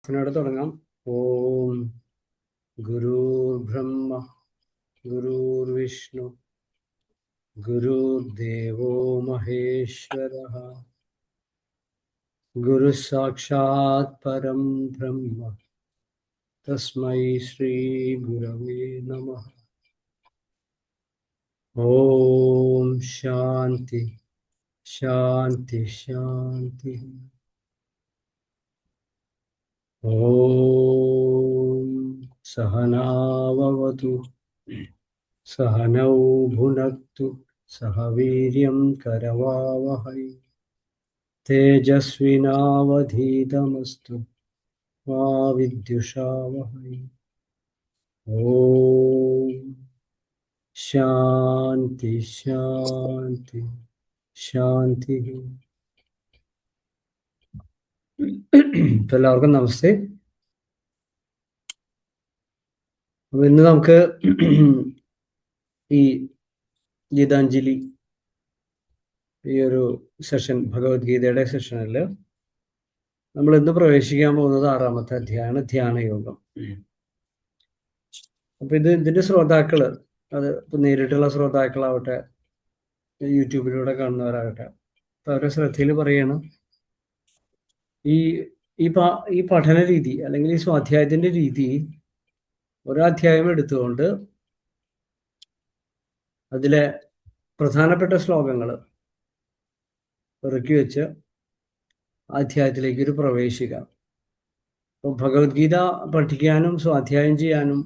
പ്രാർത്ഥനയോടെ തുടങ്ങാം. ഓം ഗുരുർബ്രഹ്മ ഗുരുർവിഷ്ണു ഗുരുദേവോ മഹേശ്വരഃ ഗുരു സാക്ഷാത് പരം ബ്രഹ്മ തസ്മൈ ശ്രീ ഗുരവേ നമഃ. ഓം ശാന്തി ശാന്തി ശാന്തി. ഓം സഹനാവവതു സഹനൗ ഭുനക്തു സഹ വീര്യം കരവാവഹൈ തേജസ്വിനാവധീതമസ്തു മാ വിദ്വിഷാവഹൈ. ഓം ശാന്തി ശാന്തി ശാന്തി. എല്ലാവർക്കും നമസ്തേ. അപ്പൊ ഇന്ന് നമുക്ക് ഈ ഗീതാഞ്ജലി ഈ ഒരു സെഷൻ, ഭഗവത്ഗീതയുടെ സെഷനിൽ നമ്മൾ ഇന്ന് പ്രവേശിക്കാൻ പോകുന്നത് 6ാമത്തെ അധ്യായമാണ്, ധ്യാനയോഗം. അപ്പൊ ഇതിന്റെ ശ്രോതാക്കള്, അത് ഇപ്പൊ നേരിട്ടുള്ള ശ്രോതാക്കളാവട്ടെ, യൂട്യൂബിലൂടെ കാണുന്നവരാകട്ടെ, അപ്പൊ അവരുടെ ശ്രദ്ധയിൽ പറയണം, ഈ പഠന രീതി അല്ലെങ്കിൽ ഈ സ്വാധ്യായത്തിന്റെ രീതി ഒരധ്യായം എടുത്തുകൊണ്ട് അതിലെ പ്രധാനപ്പെട്ട ശ്ലോകങ്ങൾ ഇറക്കി വെച്ച് അധ്യായത്തിലേക്ക് ഒരു പ്രവേശിക്കാം. അപ്പോൾ ഭഗവത്ഗീത പഠിക്കാനും സ്വാധ്യായം ചെയ്യാനും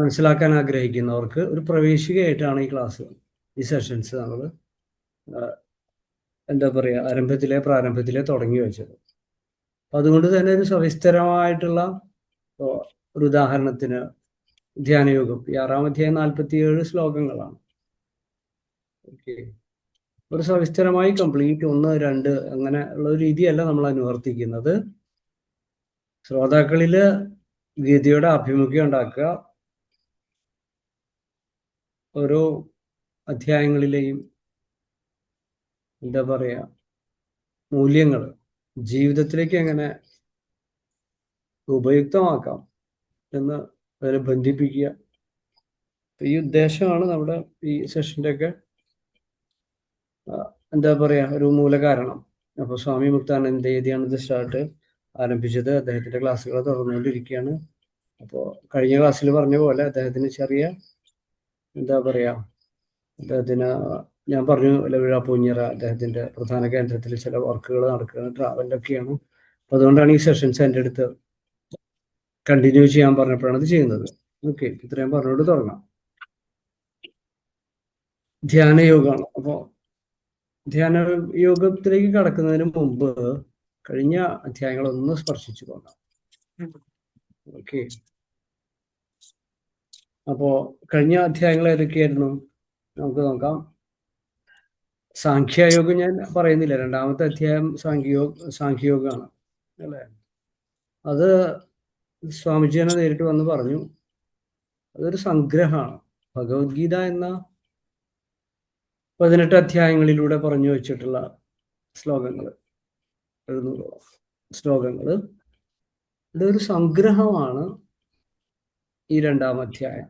മനസ്സിലാക്കാൻ ആഗ്രഹിക്കുന്നവർക്ക് ഒരു പ്രവേശികയായിട്ടാണ് ഈ ക്ലാസ്, ഈ സെഷൻസ് നമ്മൾ പ്രാരംഭത്തിലെ തുടങ്ങി വെച്ചത്. അതുകൊണ്ട് തന്നെ ഒരു സവിസ്തരമായിട്ടുള്ള ഒരു ഉദാഹരണത്തിന് ധ്യാനയോഗം, ഈ 6ാം അധ്യായം 47 ശ്ലോകങ്ങളാണ്. ഓക്കെ, ഒരു സവിസ്തരമായി കംപ്ലീറ്റ് 1, 2 അങ്ങനെ ഉള്ള ഒരു രീതിയല്ല നമ്മൾ അനുവർത്തിക്കുന്നത്. ശ്രോതാക്കളില് ഗീതയുടെ ആഭിമുഖ്യം ഉണ്ടാക്കുക, ഓരോ അധ്യായങ്ങളിലെയും മൂല്യങ്ങൾ ജീവിതത്തിലേക്ക് എങ്ങനെ ഉപയുക്തമാക്കാം എന്ന് അതിനെ ബന്ധിപ്പിക്കുക. ഈ ഉദ്ദേശമാണ് നമ്മുടെ ഈ സെഷൻ്റെ ഒക്കെ ഒരു മൂലകാരണം. അപ്പോൾ സ്വാമി മുക്താനന്ദയാണ് ഇത് ആരംഭിച്ചത്. അദ്ദേഹത്തിന്റെ ക്ലാസ്സുകൾ തുടർന്നുകൊണ്ടിരിക്കുകയാണ്. അപ്പോൾ കഴിഞ്ഞ ക്ലാസ്സിൽ പറഞ്ഞ പോലെ അദ്ദേഹത്തിന് ചെറിയ അദ്ദേഹത്തിന് ഞാൻ പറഞ്ഞു, ലവിഴ പൂഞ്ഞിറ അദ്ദേഹത്തിന്റെ പ്രധാന കേന്ദ്രത്തിൽ ചില വർക്കുകൾ നടക്കുകയാണ്, ട്രാവലൊക്കെയാണ്. അപ്പൊ അതുകൊണ്ടാണ് ഈ സെഷൻസ് എൻ്റെ അടുത്ത് കണ്ടിന്യൂ ചെയ്യാൻ പറഞ്ഞപ്പോഴാണ് ഇത് ചെയ്യുന്നത്. ഓക്കെ, ഇത്രയും പറഞ്ഞുകൊണ്ട് തുടങ്ങാം. ധ്യാനയോഗമാണ്. അപ്പോൾ ധ്യാനയോഗത്തിലേക്ക് കടക്കുന്നതിന് മുമ്പ് കഴിഞ്ഞ അധ്യായങ്ങളൊന്ന് സ്പർശിച്ചു പോകാം. ഓക്കെ, അപ്പോ കഴിഞ്ഞ അധ്യായങ്ങൾ ഏതൊക്കെയായിരുന്നു നമുക്ക് നോക്കാം. സാഖ്യയോഗം ഞാൻ പറയുന്നില്ല, 2ാമത്തെ അധ്യായം സാഖ്യയോഗമാണ് അല്ലേ. അത് സ്വാമിജി തന്നെ നേരിട്ട് വന്ന് പറഞ്ഞു, അതൊരു സംഗ്രഹമാണ്. ഭഗവത്ഗീത എന്ന 18 അധ്യായങ്ങളിലൂടെ പറഞ്ഞു വെച്ചിട്ടുള്ള ശ്ലോകങ്ങൾ, 700 ശ്ലോകങ്ങൾ, ഇതൊരു സംഗ്രഹമാണ് ഈ 2ാം അധ്യായം.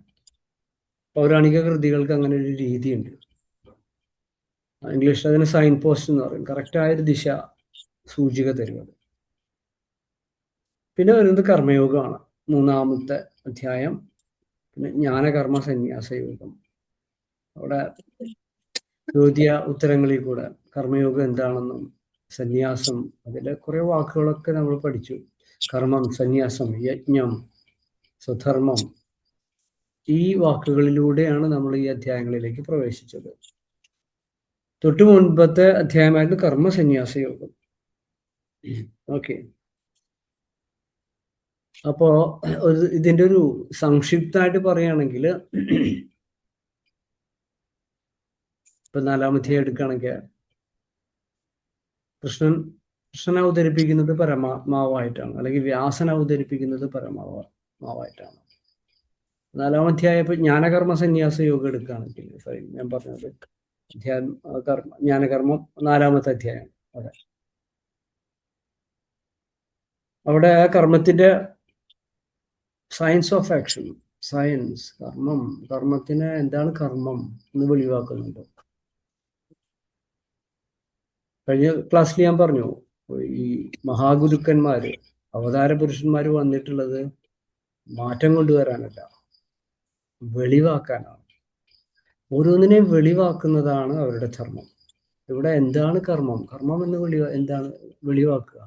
പൗരാണിക കൃതികൾക്ക് അങ്ങനെ ഒരു രീതിയുണ്ട്. ഇംഗ്ലീഷിൽ അതിന് സൈൻ പോസ്റ്റ് എന്ന് പറയും, കറക്റ്റായൊരു ദിശ സൂചിക തരുന്നത്. പിന്നെ വരുന്നത് കർമ്മയോഗമാണ്, 3ാമത്തെ അധ്യായം. പിന്നെ ജ്ഞാനകർമ്മ സന്യാസ യോഗം. അവിടെ ചോദ്യ ഉത്തരങ്ങളിൽ കൂടെ കർമ്മയോഗം എന്താണെന്നും സന്യാസം, അതിലെ കുറെ വാക്കുകളൊക്കെ നമ്മൾ പഠിച്ചു. കർമ്മം, സന്യാസം, യജ്ഞം, സ്വധർമ്മം, ഈ വാക്കുകളിലൂടെയാണ് നമ്മൾ ഈ അധ്യായങ്ങളിലേക്ക് പ്രവേശിച്ചത്. തൊട്ടു മുൻപത്തെ അധ്യായമായിരുന്നു കർമ്മ സന്യാസ യോഗം. ഓക്കെ, അപ്പോ ഇതിന്റെ ഒരു സംക്ഷിപ്തമായിട്ട് പറയുകയാണെങ്കിൽ, ഇപ്പൊ 4ാം അധ്യായം എടുക്കുകയാണെങ്കിൽ കൃഷ്ണൻ അവതരിപ്പിക്കുന്നത് പരമാത്മാവായിട്ടാണ്, അല്ലെങ്കിൽ വ്യാസൻ അവതരിപ്പിക്കുന്നത് പരമാത്മാവായിട്ടാണ്. 4ാം അധ്യായം ഇപ്പൊ ജ്ഞാനകർമ്മ സന്യാസ യോഗം എടുക്കുകയാണെങ്കിൽ, ഞാൻ പറഞ്ഞത് ജ്ഞാനകർമ്മം 4ാമത്തെ അധ്യായം. അതെ, അവിടെ കർമ്മത്തിന്റെ സയൻസ് ഓഫ് ആക്ഷൻ, സയൻസ്, കർമ്മത്തിന് എന്താണ് കർമ്മം എന്ന് വെളിവാക്കുന്നുണ്ട്. കഴിഞ്ഞ ക്ലാസ്സിൽ ഞാൻ പറഞ്ഞു, ഈ മഹാഗുരുക്കന്മാര്, അവതാര പുരുഷന്മാര് വന്നിട്ടുള്ളത് മാറ്റം കൊണ്ടുവരാനല്ല, വെളിവാക്കാനാണ്. ഓരോന്നിനെയും വെളിവാക്കുന്നതാണ് അവരുടെ ധർമ്മം. ഇവിടെ എന്താണ് കർമ്മം? കർമ്മം എന്ന് എന്താണ് വെളിവാക്കുക.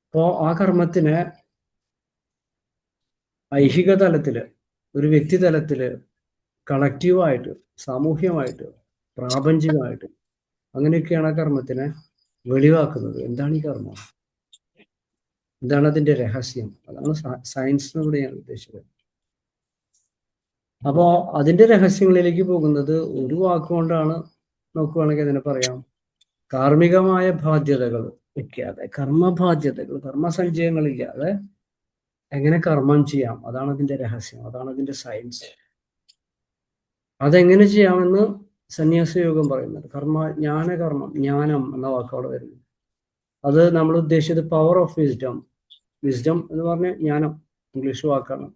അപ്പോ ആ കർമ്മത്തിന് ഐഹിക തലത്തില്, ഒരു വ്യക്തി തലത്തില്, കളക്റ്റീവായിട്ട്, സാമൂഹ്യമായിട്ട്, പ്രാപഞ്ചികമായിട്ട്, അങ്ങനെയൊക്കെയാണ് ആ കർമ്മത്തിനെ വെളിവാക്കുന്നത്. എന്താണ് ഈ കർമ്മം? എന്താണ് അതിന്റെ രഹസ്യം? അതാണ് സയൻസ് ഇവിടെ ഞാൻ ഉദ്ദേശിച്ചത്. അപ്പോ അതിന്റെ രഹസ്യങ്ങളിലേക്ക് പോകുന്നത് ഒരു വാക്കുകൊണ്ടാണ് നോക്കുകയാണെങ്കിൽ അതിനെ പറയാം, കാർമ്മികമായ ബാധ്യതകൾ വെക്കാതെ, കർമ്മബാധ്യതകൾ, കർമ്മസഞ്ചയങ്ങളില്ലാതെ എങ്ങനെ കർമ്മം ചെയ്യാം, അതാണ് അതിന്റെ രഹസ്യം, അതാണ് അതിന്റെ സയൻസ്. അതെങ്ങനെ ചെയ്യാമെന്ന് സന്യാസ യോഗം പറയുന്നുണ്ട്. ജ്ഞാനം എന്ന വാക്കവിടെ വരുന്നു. അത് നമ്മൾ ഉദ്ദേശിച്ചത് പവർ ഓഫ് വിസ്ഡം. വിസ്ഡം എന്ന് പറഞ്ഞ ജ്ഞാനം, ഇംഗ്ലീഷ് വാക്കാണ്.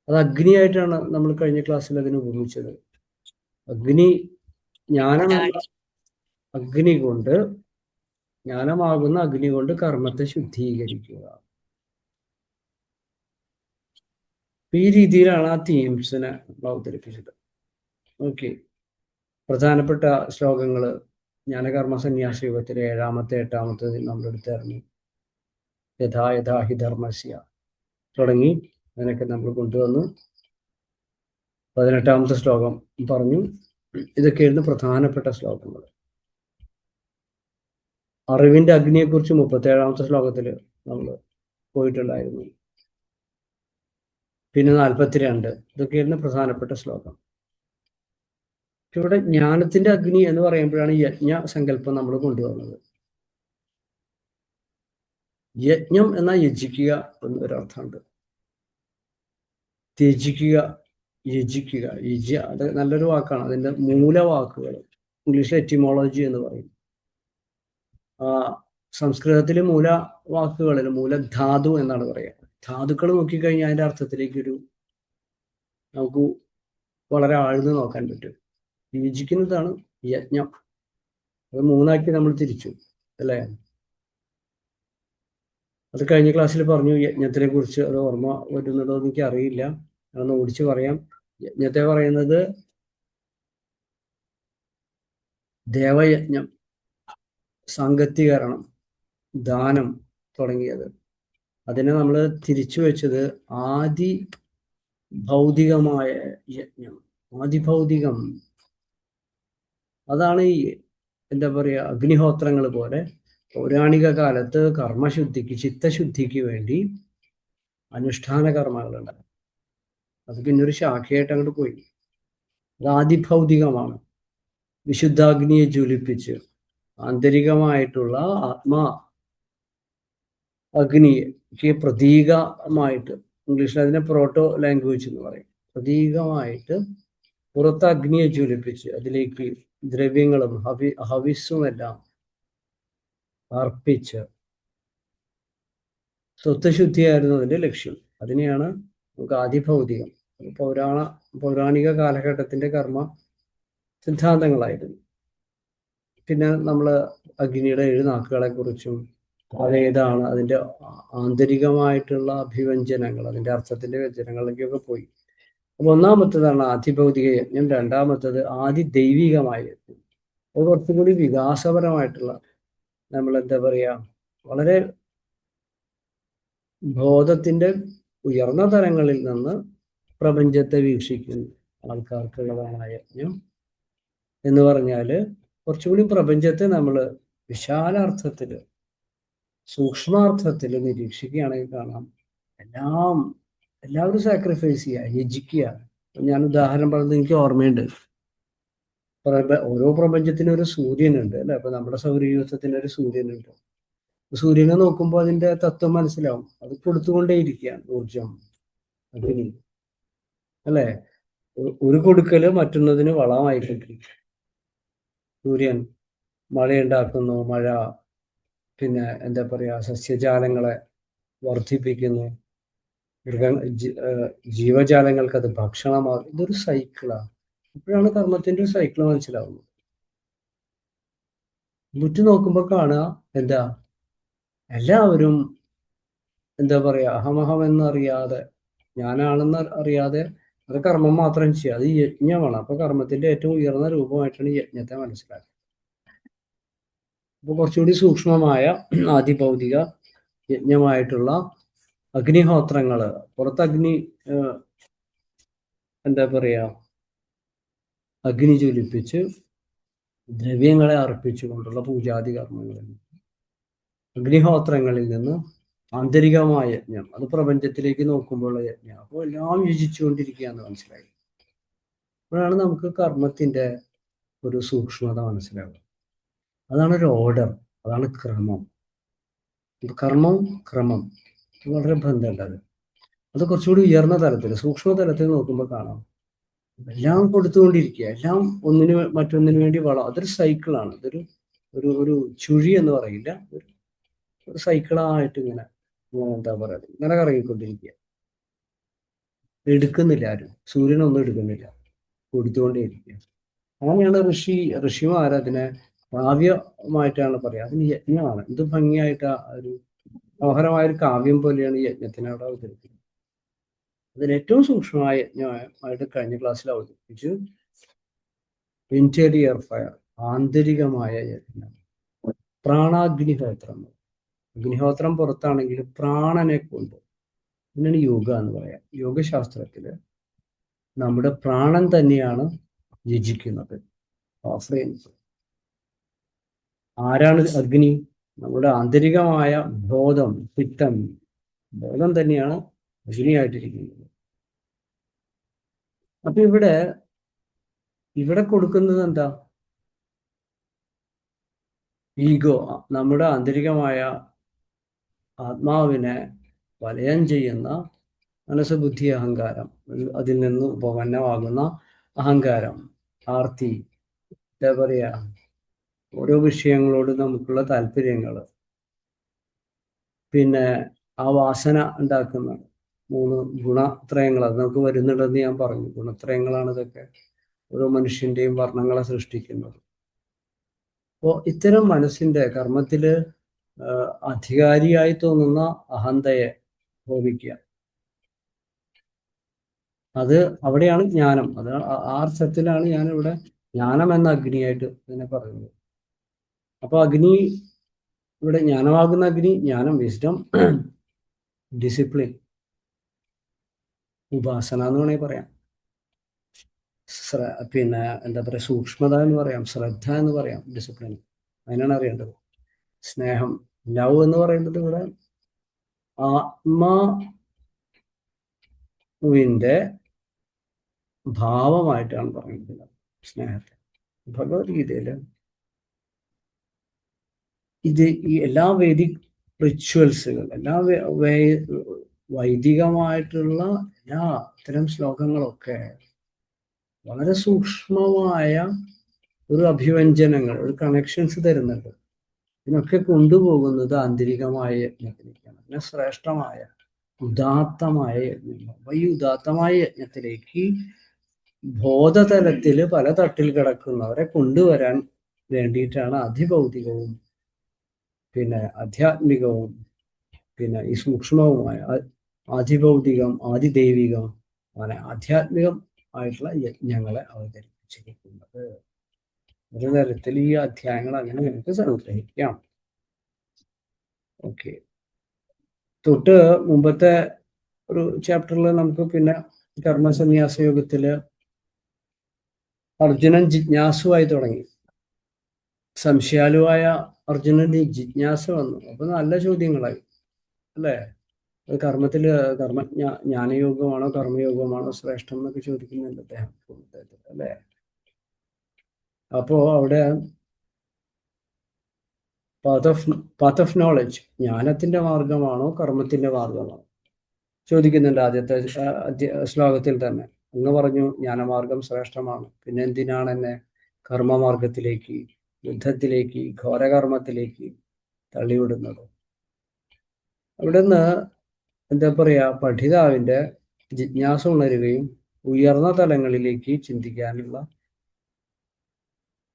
അത് അഗ്നിയായിട്ടാണ് നമ്മൾ കഴിഞ്ഞ ക്ലാസ്സിൽ അതിന് ഉപയോഗിച്ചത്. ജ്ഞാനമാകുന്ന അഗ്നി കൊണ്ട് കർമ്മത്തെ ശുദ്ധീകരിക്കുക. ഈ രീതിയിലാണ് ആ തീംസിനെ അവതരിപ്പിച്ചത്. ഓക്കെ, പ്രധാനപ്പെട്ട ശ്ലോകങ്ങള് ജ്ഞാനകർമ്മ സന്യാസ യുഗത്തിലെ 7-ാമത്തെ 8-ാമത്തെ നമ്മൾ എടുത്തായിരുന്നു. യഥാ യഥാ ഹി ധർമ്മസ്യ തുടങ്ങി അതിനൊക്കെ നമ്മൾ കൊണ്ടുവന്നു. 18-ാമത്തെ ശ്ലോകം പറഞ്ഞു. ഇതൊക്കെയായിരുന്നു പ്രധാനപ്പെട്ട ശ്ലോകങ്ങൾ. അറിവിന്റെ അഗ്നിയെക്കുറിച്ച് 37-ാമത്തെ ശ്ലോകത്തിൽ നമ്മൾ പോയിട്ടുണ്ടായിരുന്നു. പിന്നെ 42, ഇതൊക്കെയായിരുന്നു പ്രധാനപ്പെട്ട ശ്ലോകം. ഇവിടെ ജ്ഞാനത്തിന്റെ അഗ്നി എന്ന് പറയുമ്പോഴാണ് യജ്ഞ സങ്കല്പം നമ്മൾ കൊണ്ടുവന്നത്. യജ്ഞം എന്നാൽ യജിക്കുക എന്നൊരർത്ഥമുണ്ട്. ത്യജിക്കുക, യജിക്കുക, അത് നല്ലൊരു വാക്കാണ്. അതിന്റെ മൂലവാക്കുകൾ ഇംഗ്ലീഷിൽ എറ്റിമോളജി എന്ന് പറയും. സംസ്കൃതത്തിൽ മൂലവാക്കുകളിൽ മൂലധാതു എന്നാണ് പറയുക. ധാതുക്കൾ നോക്കിക്കഴിഞ്ഞാൽ അതിന്റെ അർത്ഥത്തിലേക്ക് നമുക്ക് വളരെ ആഴ്ന്ന് നോക്കാൻ പറ്റും. യജിക്കുന്നതാണ് യജ്ഞം. അത് 3ആക്കി നമ്മൾ തിരിച്ചു, അല്ലേ? അത് കഴിഞ്ഞ ക്ലാസ്സിൽ പറഞ്ഞു യജ്ഞത്തിനെ കുറിച്ച്. അത് ഓർമ്മ വരുന്നതോ എനിക്ക് അറിയില്ല, അതൊന്ന് ഓടിച്ച് പറയാം. യജ്ഞത്തെ പറയുന്നത് ദേവയജ്ഞം, സാങ്കത്യകരണം, ദാനം തുടങ്ങിയത്. അതിനെ നമ്മൾ തിരിച്ചു വെച്ചത് ആദി ഭൗതികമായ യജ്ഞം. ആദിഭൗതികം, അതാണ് ഈ എന്താ പറയുക, അഗ്നിഹോത്രങ്ങൾ പോലെ പൗരാണിക കാലത്ത് കർമ്മശുദ്ധിക്ക്, ചിത്തശുദ്ധിക്ക് വേണ്ടി അനുഷ്ഠാന കർമ്മങ്ങളുണ്ടായി. അത് പിന്നെ ഒരു ശാഖയായിട്ട് അങ്ങോട്ട് പോയി. അത് ആദിഭൗതികമാണ്. വിശുദ്ധാഗ്നിയെ ജ്വലിപ്പിച്ച് ആന്തരികമായിട്ടുള്ള ആത്മാ അഗ്നിക്ക് പ്രതീകമായിട്ട്, ഇംഗ്ലീഷിൽ അതിനെ പ്രോട്ടോ ലാംഗ്വേജ് എന്ന് പറയും, പ്രതീകമായിട്ട് പുറത്ത് അഗ്നിയെ ജ്വലിപ്പിച്ച് അതിലേക്ക് ദ്രവ്യങ്ങളും ഹവിസ്സും എല്ലാം അർപ്പിച്ച് സ്വത്വശുദ്ധിയായിരുന്നു അതിന്റെ ലക്ഷ്യം. അതിനെയാണ് നമുക്ക് ആദിഭൗതികം, പൗരാണിക കാലഘട്ടത്തിന്റെ കർമ്മ സിദ്ധാന്തങ്ങളായിരുന്നു. പിന്നെ നമ്മൾ അഗ്നിയുടെ 7 നാക്കുകളെ കുറിച്ചും അതേതാണ് അതിന്റെ ആന്തരികമായിട്ടുള്ള അഭിവ്യഞ്ജനങ്ങൾ, അതിന്റെ അർത്ഥത്തിന്റെ വ്യഞ്ജനങ്ങളിലേക്കൊക്കെ പോയി. അപ്പൊ ഒന്നാമത്തേതാണ് ആദിഭൗതിക യജ്ഞം. രണ്ടാമത്തത് ആദിദൈവികമായ യജ്ഞം. അത് കുറച്ചുകൂടി വികാസപരമായിട്ടുള്ള, നമ്മൾ എന്താ പറയാ, വളരെ ബോധത്തിന്റെ ഉയർന്ന തലങ്ങളിൽ നിന്ന് പ്രപഞ്ചത്തെ വീക്ഷിക്കുന്ന ആൾക്കാർക്കുള്ളതാണ് ആ യജ്ഞം. എന്ന് പറഞ്ഞാല് കുറച്ചുകൂടി പ്രപഞ്ചത്തെ നമ്മൾ വിശാലാർത്ഥത്തില്, സൂക്ഷ്മാർത്ഥത്തിൽ നിരീക്ഷിക്കുകയാണെങ്കിൽ കാണാം, എല്ലാവരും സാക്രിഫൈസ് ചെയ്യുക, യജിക്കുക. ഞാൻ ഉദാഹരണം പറഞ്ഞത് എനിക്ക് ഓർമ്മയുണ്ട്. ഓരോ പ്രപഞ്ചത്തിനും ഒരു സൂര്യനുണ്ട്, അല്ലെ? അപ്പൊ നമ്മുടെ സൗരയൂഥത്തിന് ഒരു സൂര്യനുണ്ട്. സൂര്യനെ നോക്കുമ്പോൾ അതിന്റെ തത്വം മനസ്സിലാവും. അത് കൊടുത്തുകൊണ്ടേയിരിക്കുകയാണ് ഊർജം, അഗ്നി, അല്ലെ? ഒരു കൊടുക്കല് മറ്റുള്ളതിന് വളമായിക്കൊണ്ടിരിക്കും. സൂര്യൻ മഴയുണ്ടാക്കുന്നു, മഴ പിന്നെ എന്താ പറയുക, സസ്യജാലങ്ങളെ വർദ്ധിപ്പിക്കുന്നു, ജീവജാലങ്ങൾക്ക് അത് ഭക്ഷണമാകും. ഇതൊരു സൈക്കിളാണ്. അപ്പോഴാണ് കർമ്മത്തിന്റെ ഒരു സൈക്കിൾ മനസ്സിലാവുന്നത്. മുറ്റു നോക്കുമ്പോൾ കാണുക എന്താ, എല്ലാവരും എന്താ പറയുക, അഹമഹം എന്നറിയാതെ, ഞാനാണെന്ന് അറിയാതെ അത് കർമ്മം മാത്രം ചെയ്യുക. അത് യജ്ഞമാണ്. അപ്പൊ കർമ്മത്തിന്റെ ഏറ്റവും ഉയർന്ന രൂപമായിട്ടാണ് യജ്ഞത്തെ മനസ്സിലാക്കുക. അപ്പൊ കുറച്ചുകൂടി സൂക്ഷ്മമായ ആദിഭൗതിക യജ്ഞമായിട്ടുള്ള അഗ്നിഹോത്രങ്ങള്, പുറത്ത് എന്താ പറയാ, അഗ്നി ജ്വലിപ്പിച്ച് ദ്രവ്യങ്ങളെ അർപ്പിച്ചുകൊണ്ടുള്ള പൂജാതി കർമ്മങ്ങളിൽ, അഗ്നിഹോത്രങ്ങളിൽ നിന്ന് ആന്തരികമായ യജ്ഞം, അത് പ്രപഞ്ചത്തിലേക്ക് നോക്കുമ്പോഴുള്ള യജ്ഞം. അപ്പോൾ എല്ലാം യോജിച്ചുകൊണ്ടിരിക്കുകയെന്ന് മനസ്സിലായി. അപ്പോഴാണ് നമുക്ക് കർമ്മത്തിന്റെ ഒരു സൂക്ഷ്മത മനസ്സിലാവുക. അതാണ് ഒരു ഓർഡർ, അതാണ് ക്രമം. കർമ്മം ക്രമം വളരെ ബന്ധമുള്ളത്. അത് കുറച്ചുകൂടി ഉയർന്ന തലത്തിൽ, സൂക്ഷ്മ തലത്തിൽ നോക്കുമ്പോൾ കാണാം, എല്ലാം കൊടുത്തുകൊണ്ടിരിക്കുക, എല്ലാം മറ്റൊന്നിനു വേണ്ടി അതൊരു സൈക്കിളാണ്. അതൊരു ഒരു ഒരു ചുഴി എന്ന് പറയില്ല, ഒരു സൈക്കിളായിട്ട് ഇങ്ങനെ എന്താ പറയുക, ഇങ്ങനെ കറങ്ങിക്കൊണ്ടിരിക്കുക. എടുക്കുന്നില്ല ആരും, സൂര്യനൊന്നും എടുക്കുന്നില്ല, കൊടുത്തുകൊണ്ടേയിരിക്കുക. അങ്ങനെയാണ് ഋഷിമാർ അതിനെ കാവ്യമായിട്ടാണ് പറയുക. അതിന് യജ്ഞമാണ്. ഇത് ഭംഗിയായിട്ട് ഒരു മനോഹരമായ ഒരു കാവ്യം പോലെയാണ് യജ്ഞത്തിനെ അവിടെ അവതരിപ്പിക്കുന്നത്. അതിന് ഏറ്റവും സൂക്ഷ്മമായ യജ്ഞമായിട്ട് കഴിഞ്ഞ ക്ലാസ്സിൽ അവതരിപ്പിച്ചു ഇന്റീരിയർ ഫയർ, ആന്തരികമായ യജ്ഞം, പ്രാണാഗ്നിഹോത്രം. അഗ്നിഹോത്രം പുറത്താണെങ്കിൽ പ്രാണനെ കൊണ്ട്, ഇതിനാണ് യോഗ എന്ന് പറയാം. യോഗശാസ്ത്രത്തില് നമ്മുടെ പ്രാണൻ തന്നെയാണ് യജിക്കുന്നത്. ആരാണ് അഗ്നി? നമ്മുടെ ആന്തരികമായ ബോധം, ചിത്തം, ബോധം തന്നെയാണ് അഗ്നിയായിട്ടിരിക്കുന്നത്. അപ്പൊ ഇവിടെ കൊടുക്കുന്നത് എന്താ? ഈഗോ, നമ്മുടെ ആന്തരികമായ ആത്മാവിനെ വലയം ചെയ്യുന്ന മനസ്സ്, ബുദ്ധി, അഹങ്കാരം, അതിൽ നിന്ന് ഉപപന്നമാകുന്ന അഹങ്കാരം, ആർത്തി, എന്താ പറയാ, ഓരോ വിഷയങ്ങളോട് നമുക്കുള്ള താല്പര്യങ്ങൾ, പിന്നെ ആ വാസന ഉണ്ടാക്കുന്ന 3 ഗുണത്രയങ്ങൾ, അത് നമുക്ക് വരുന്നുണ്ടെന്ന് ഞാൻ പറഞ്ഞു. ഗുണത്രയങ്ങളാണ് ഇതൊക്കെ ഓരോ മനുഷ്യന്റെയും വർണ്ണങ്ങളെ സൃഷ്ടിക്കുന്നത്. അപ്പോൾ ഇത്തരം മനസ്സിന്റെ കർമ്മത്തില് അധികാരിയായി തോന്നുന്ന അഹന്തയെ ഹോമിക്കുക. അത് അവിടെയാണ് ജ്ഞാനം. അത് ആ അർത്ഥത്തിലാണ് ഞാനിവിടെ ജ്ഞാനം എന്ന അഗ്നിയായിട്ട് ഇതിനെ പറയുന്നത്. അപ്പൊ അഗ്നി, ഇവിടെ ജ്ഞാനമാകുന്ന അഗ്നി, ജ്ഞാനം, വിസ്ഡം, ഡിസിപ്ലിൻ, ഉപാസന എന്ന് വേണമെങ്കിൽ പറയാം, പിന്നെ എന്താ പറയുക, സൂക്ഷ്മത എന്ന് പറയാം, ശ്രദ്ധ എന്ന് പറയാം, ഡിസിപ്ലിൻ. അതിനാണ് അറിയേണ്ടത്. സ്നേഹം, ലവ് എന്ന് പറയുന്നത് ഇവിടെ ആത്മാവിന്റെ ഭാവമായിട്ടാണ് പറയുന്നത് സ്നേഹത്തെ. ഭഗവത്ഗീതയില് ഇത് ഈ എല്ലാ വേദിക് റിച്വൽസുകൾ, എല്ലാ വൈദികമായിട്ടുള്ള എല്ലാ ഇത്തരം ശ്ലോകങ്ങളൊക്കെ വളരെ സൂക്ഷ്മമായ ഒരു അഭിവ്യഞ്ജനങ്ങൾ, ഒരു കണക്ഷൻസ് തരുന്നുണ്ട്. ഇതിനൊക്കെ കൊണ്ടുപോകുന്നത് ആന്തരികമായ യജ്ഞത്തിലേക്കാണ്. പിന്നെ ശ്രേഷ്ഠമായ ഉദാത്തമായ യജ്ഞം. അപ്പൊ ഈ ഉദാത്തമായ യജ്ഞത്തിലേക്ക് ബോധതലത്തിൽ പല തട്ടിൽ കിടക്കുന്നവരെ കൊണ്ടുവരാൻ വേണ്ടിയിട്ടാണ് അതിഭൗതികവും പിന്നെ ആധ്യാത്മികവും പിന്നെ ഈ സൂക്ഷ്മവുമായ ആദിഭൗതികം, ആദിദൈവികം, അങ്ങനെ ആധ്യാത്മികം ആയിട്ടുള്ള യജ്ഞങ്ങളെ അവതരിപ്പിച്ചിരിക്കുന്നത്. ഒരു തരത്തിൽ ഈ അധ്യായങ്ങൾ അങ്ങനെ നമുക്ക് സംഗ്രഹിക്കാം. ഓക്കെ, തൊട്ട് മുമ്പത്തെ ഒരു ചാപ്റ്ററിൽ നമുക്ക് പിന്നെ കർമ്മസന്യാസ യോഗത്തില് അർജുനൻ ജിജ്ഞാസുവായി തുടങ്ങി. സംശയാലുവായ അർജുനന് ജിജ്ഞാസ വന്നു. അപ്പൊ നല്ല ചോദ്യങ്ങളായി അല്ലേ? കർമ്മത്തില് ജ്ഞാനയോഗമാണോ കർമ്മയോഗമാണോ ശ്രേഷ്ഠം എന്നൊക്കെ ചോദിക്കുന്നുണ്ട് അദ്ദേഹം അല്ലേ? അപ്പോ അവിടെ പാത്ത് ഓഫ് നോളജ്, ജ്ഞാനത്തിന്റെ മാർഗമാണോ കർമ്മത്തിന്റെ മാർഗമാണോ ചോദിക്കുന്നുണ്ട് ആദ്യത്തെ ശ്ലോകത്തിൽ തന്നെ. അങ്ങ് പറഞ്ഞു ജ്ഞാനമാർഗം ശ്രേഷ്ഠമാണ്, പിന്നെ എന്തിനാണ് എന്നെ കർമ്മമാർഗത്തിലേക്ക്, യുദ്ധത്തിലേക്ക്, ഘോരകർമ്മത്തിലേക്ക് തള്ളിവിടുന്നത്. അവിടുന്ന് എന്താ പറയുക, പഠിതാവിൻ്റെ ജിജ്ഞാസ ഉണരുകയും ഉയർന്ന തലങ്ങളിലേക്ക് ചിന്തിക്കാനുള്ള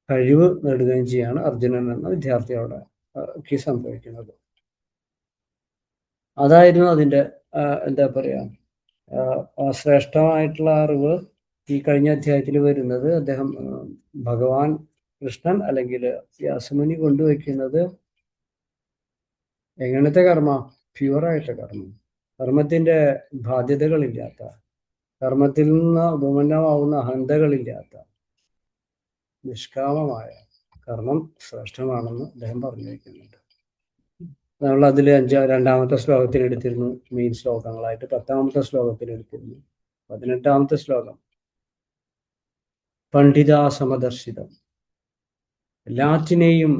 കഴിവ് നേടുകയും ചെയ്യാണ് അർജുനൻ എന്ന വിദ്യാർത്ഥിയോട് സംഭവിക്കുന്നത്. അതായിരുന്നു അതിൻ്റെ എന്താ പറയുക, ശ്രേഷ്ഠമായിട്ടുള്ള അറിവ് ഈ കഴിഞ്ഞ അധ്യായത്തിൽ വരുന്നത്. അദ്ദേഹം ഭഗവാൻ കൃഷ്ണൻ അല്ലെങ്കിൽ വ്യാസമുനി കൊണ്ടുവയ്ക്കുന്നത് എങ്ങനത്തെ കർമ്മ? പ്യുവറായിട്ട് കർമ്മത്തിൻ്റെ ബാധ്യതകളില്ലാത്ത, കർമ്മത്തിൽ നിന്ന് ഉപമന്നമാവുന്ന അഹന്തകളില്ലാത്ത നിഷ്കാമമായ കർമ്മം ശ്രേഷ്ഠമാണെന്ന് അദ്ദേഹം പറഞ്ഞു വയ്ക്കുന്നുണ്ട്. നമ്മൾ അതിൽ രണ്ടാമത്തെ ശ്ലോകത്തിൽ എടുത്തിരുന്നു മെയിൻ ശ്ലോകങ്ങളായിട്ട്. 10ാമത്തെ ശ്ലോകത്തിൽ എടുത്തിരുന്നു. 18ാമത്തെ ശ്ലോകം പണ്ഡിതാസമദർശിതം, എല്ലാറ്റിനെയും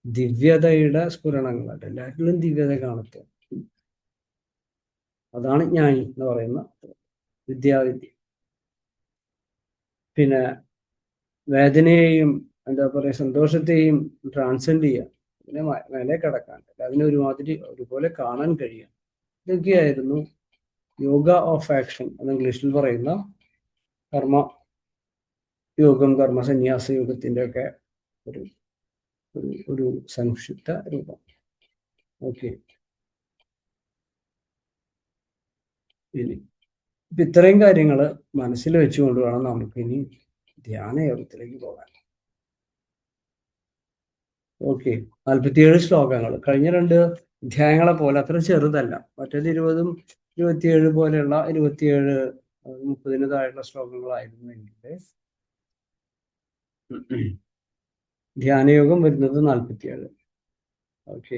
ദിവ്യതയുടെ സ്ഫുരണങ്ങളായിട്ട് എല്ലാറ്റിലും ദിവ്യത കാണുക. അതാണ് ജ്ഞാനി എന്ന് പറയുന്ന വിദ്യാവിദ്യ. പിന്നെ വേദനയെയും എന്താ പറയുക, സന്തോഷത്തെയും ട്രാൻസെൻഡ് ചെയ്യാം, അതിനെ മേലെ കടക്കാൻ, അതിനെ ഒരുപോലെ കാണാൻ കഴിയാം. ഇതൊക്കെയായിരുന്നു യോഗ ഓഫ് ആക്ഷൻ എന്ന് ഇംഗ്ലീഷിൽ പറയുന്ന കർമ്മ യോഗം, കർമ്മസന്യാസ യോഗത്തിൻ്റെ ഒക്കെ ഒരു സംക്ഷിപ്ത രൂപം. ഓക്കെ, ഇനി ഇത്രയും കാര്യങ്ങൾ മനസ്സിൽ വെച്ചുകൊണ്ട് വേണം നമുക്കിനി ധ്യാനയോഗത്തിലേക്ക് പോകാൻ. ഓക്കെ, 47 ശ്ലോകങ്ങൾ. കഴിഞ്ഞ 2 അധ്യായങ്ങളെ പോലെ അത്ര ചെറുതല്ല. മറ്റേത് 20ഉം 27 പോലെയുള്ള 27, 30 താഴെയുള്ള ശ്ലോകങ്ങളായിരുന്നെങ്കിൽ ധ്യാനയോഗം വരുന്നത് 47. ഓക്കെ,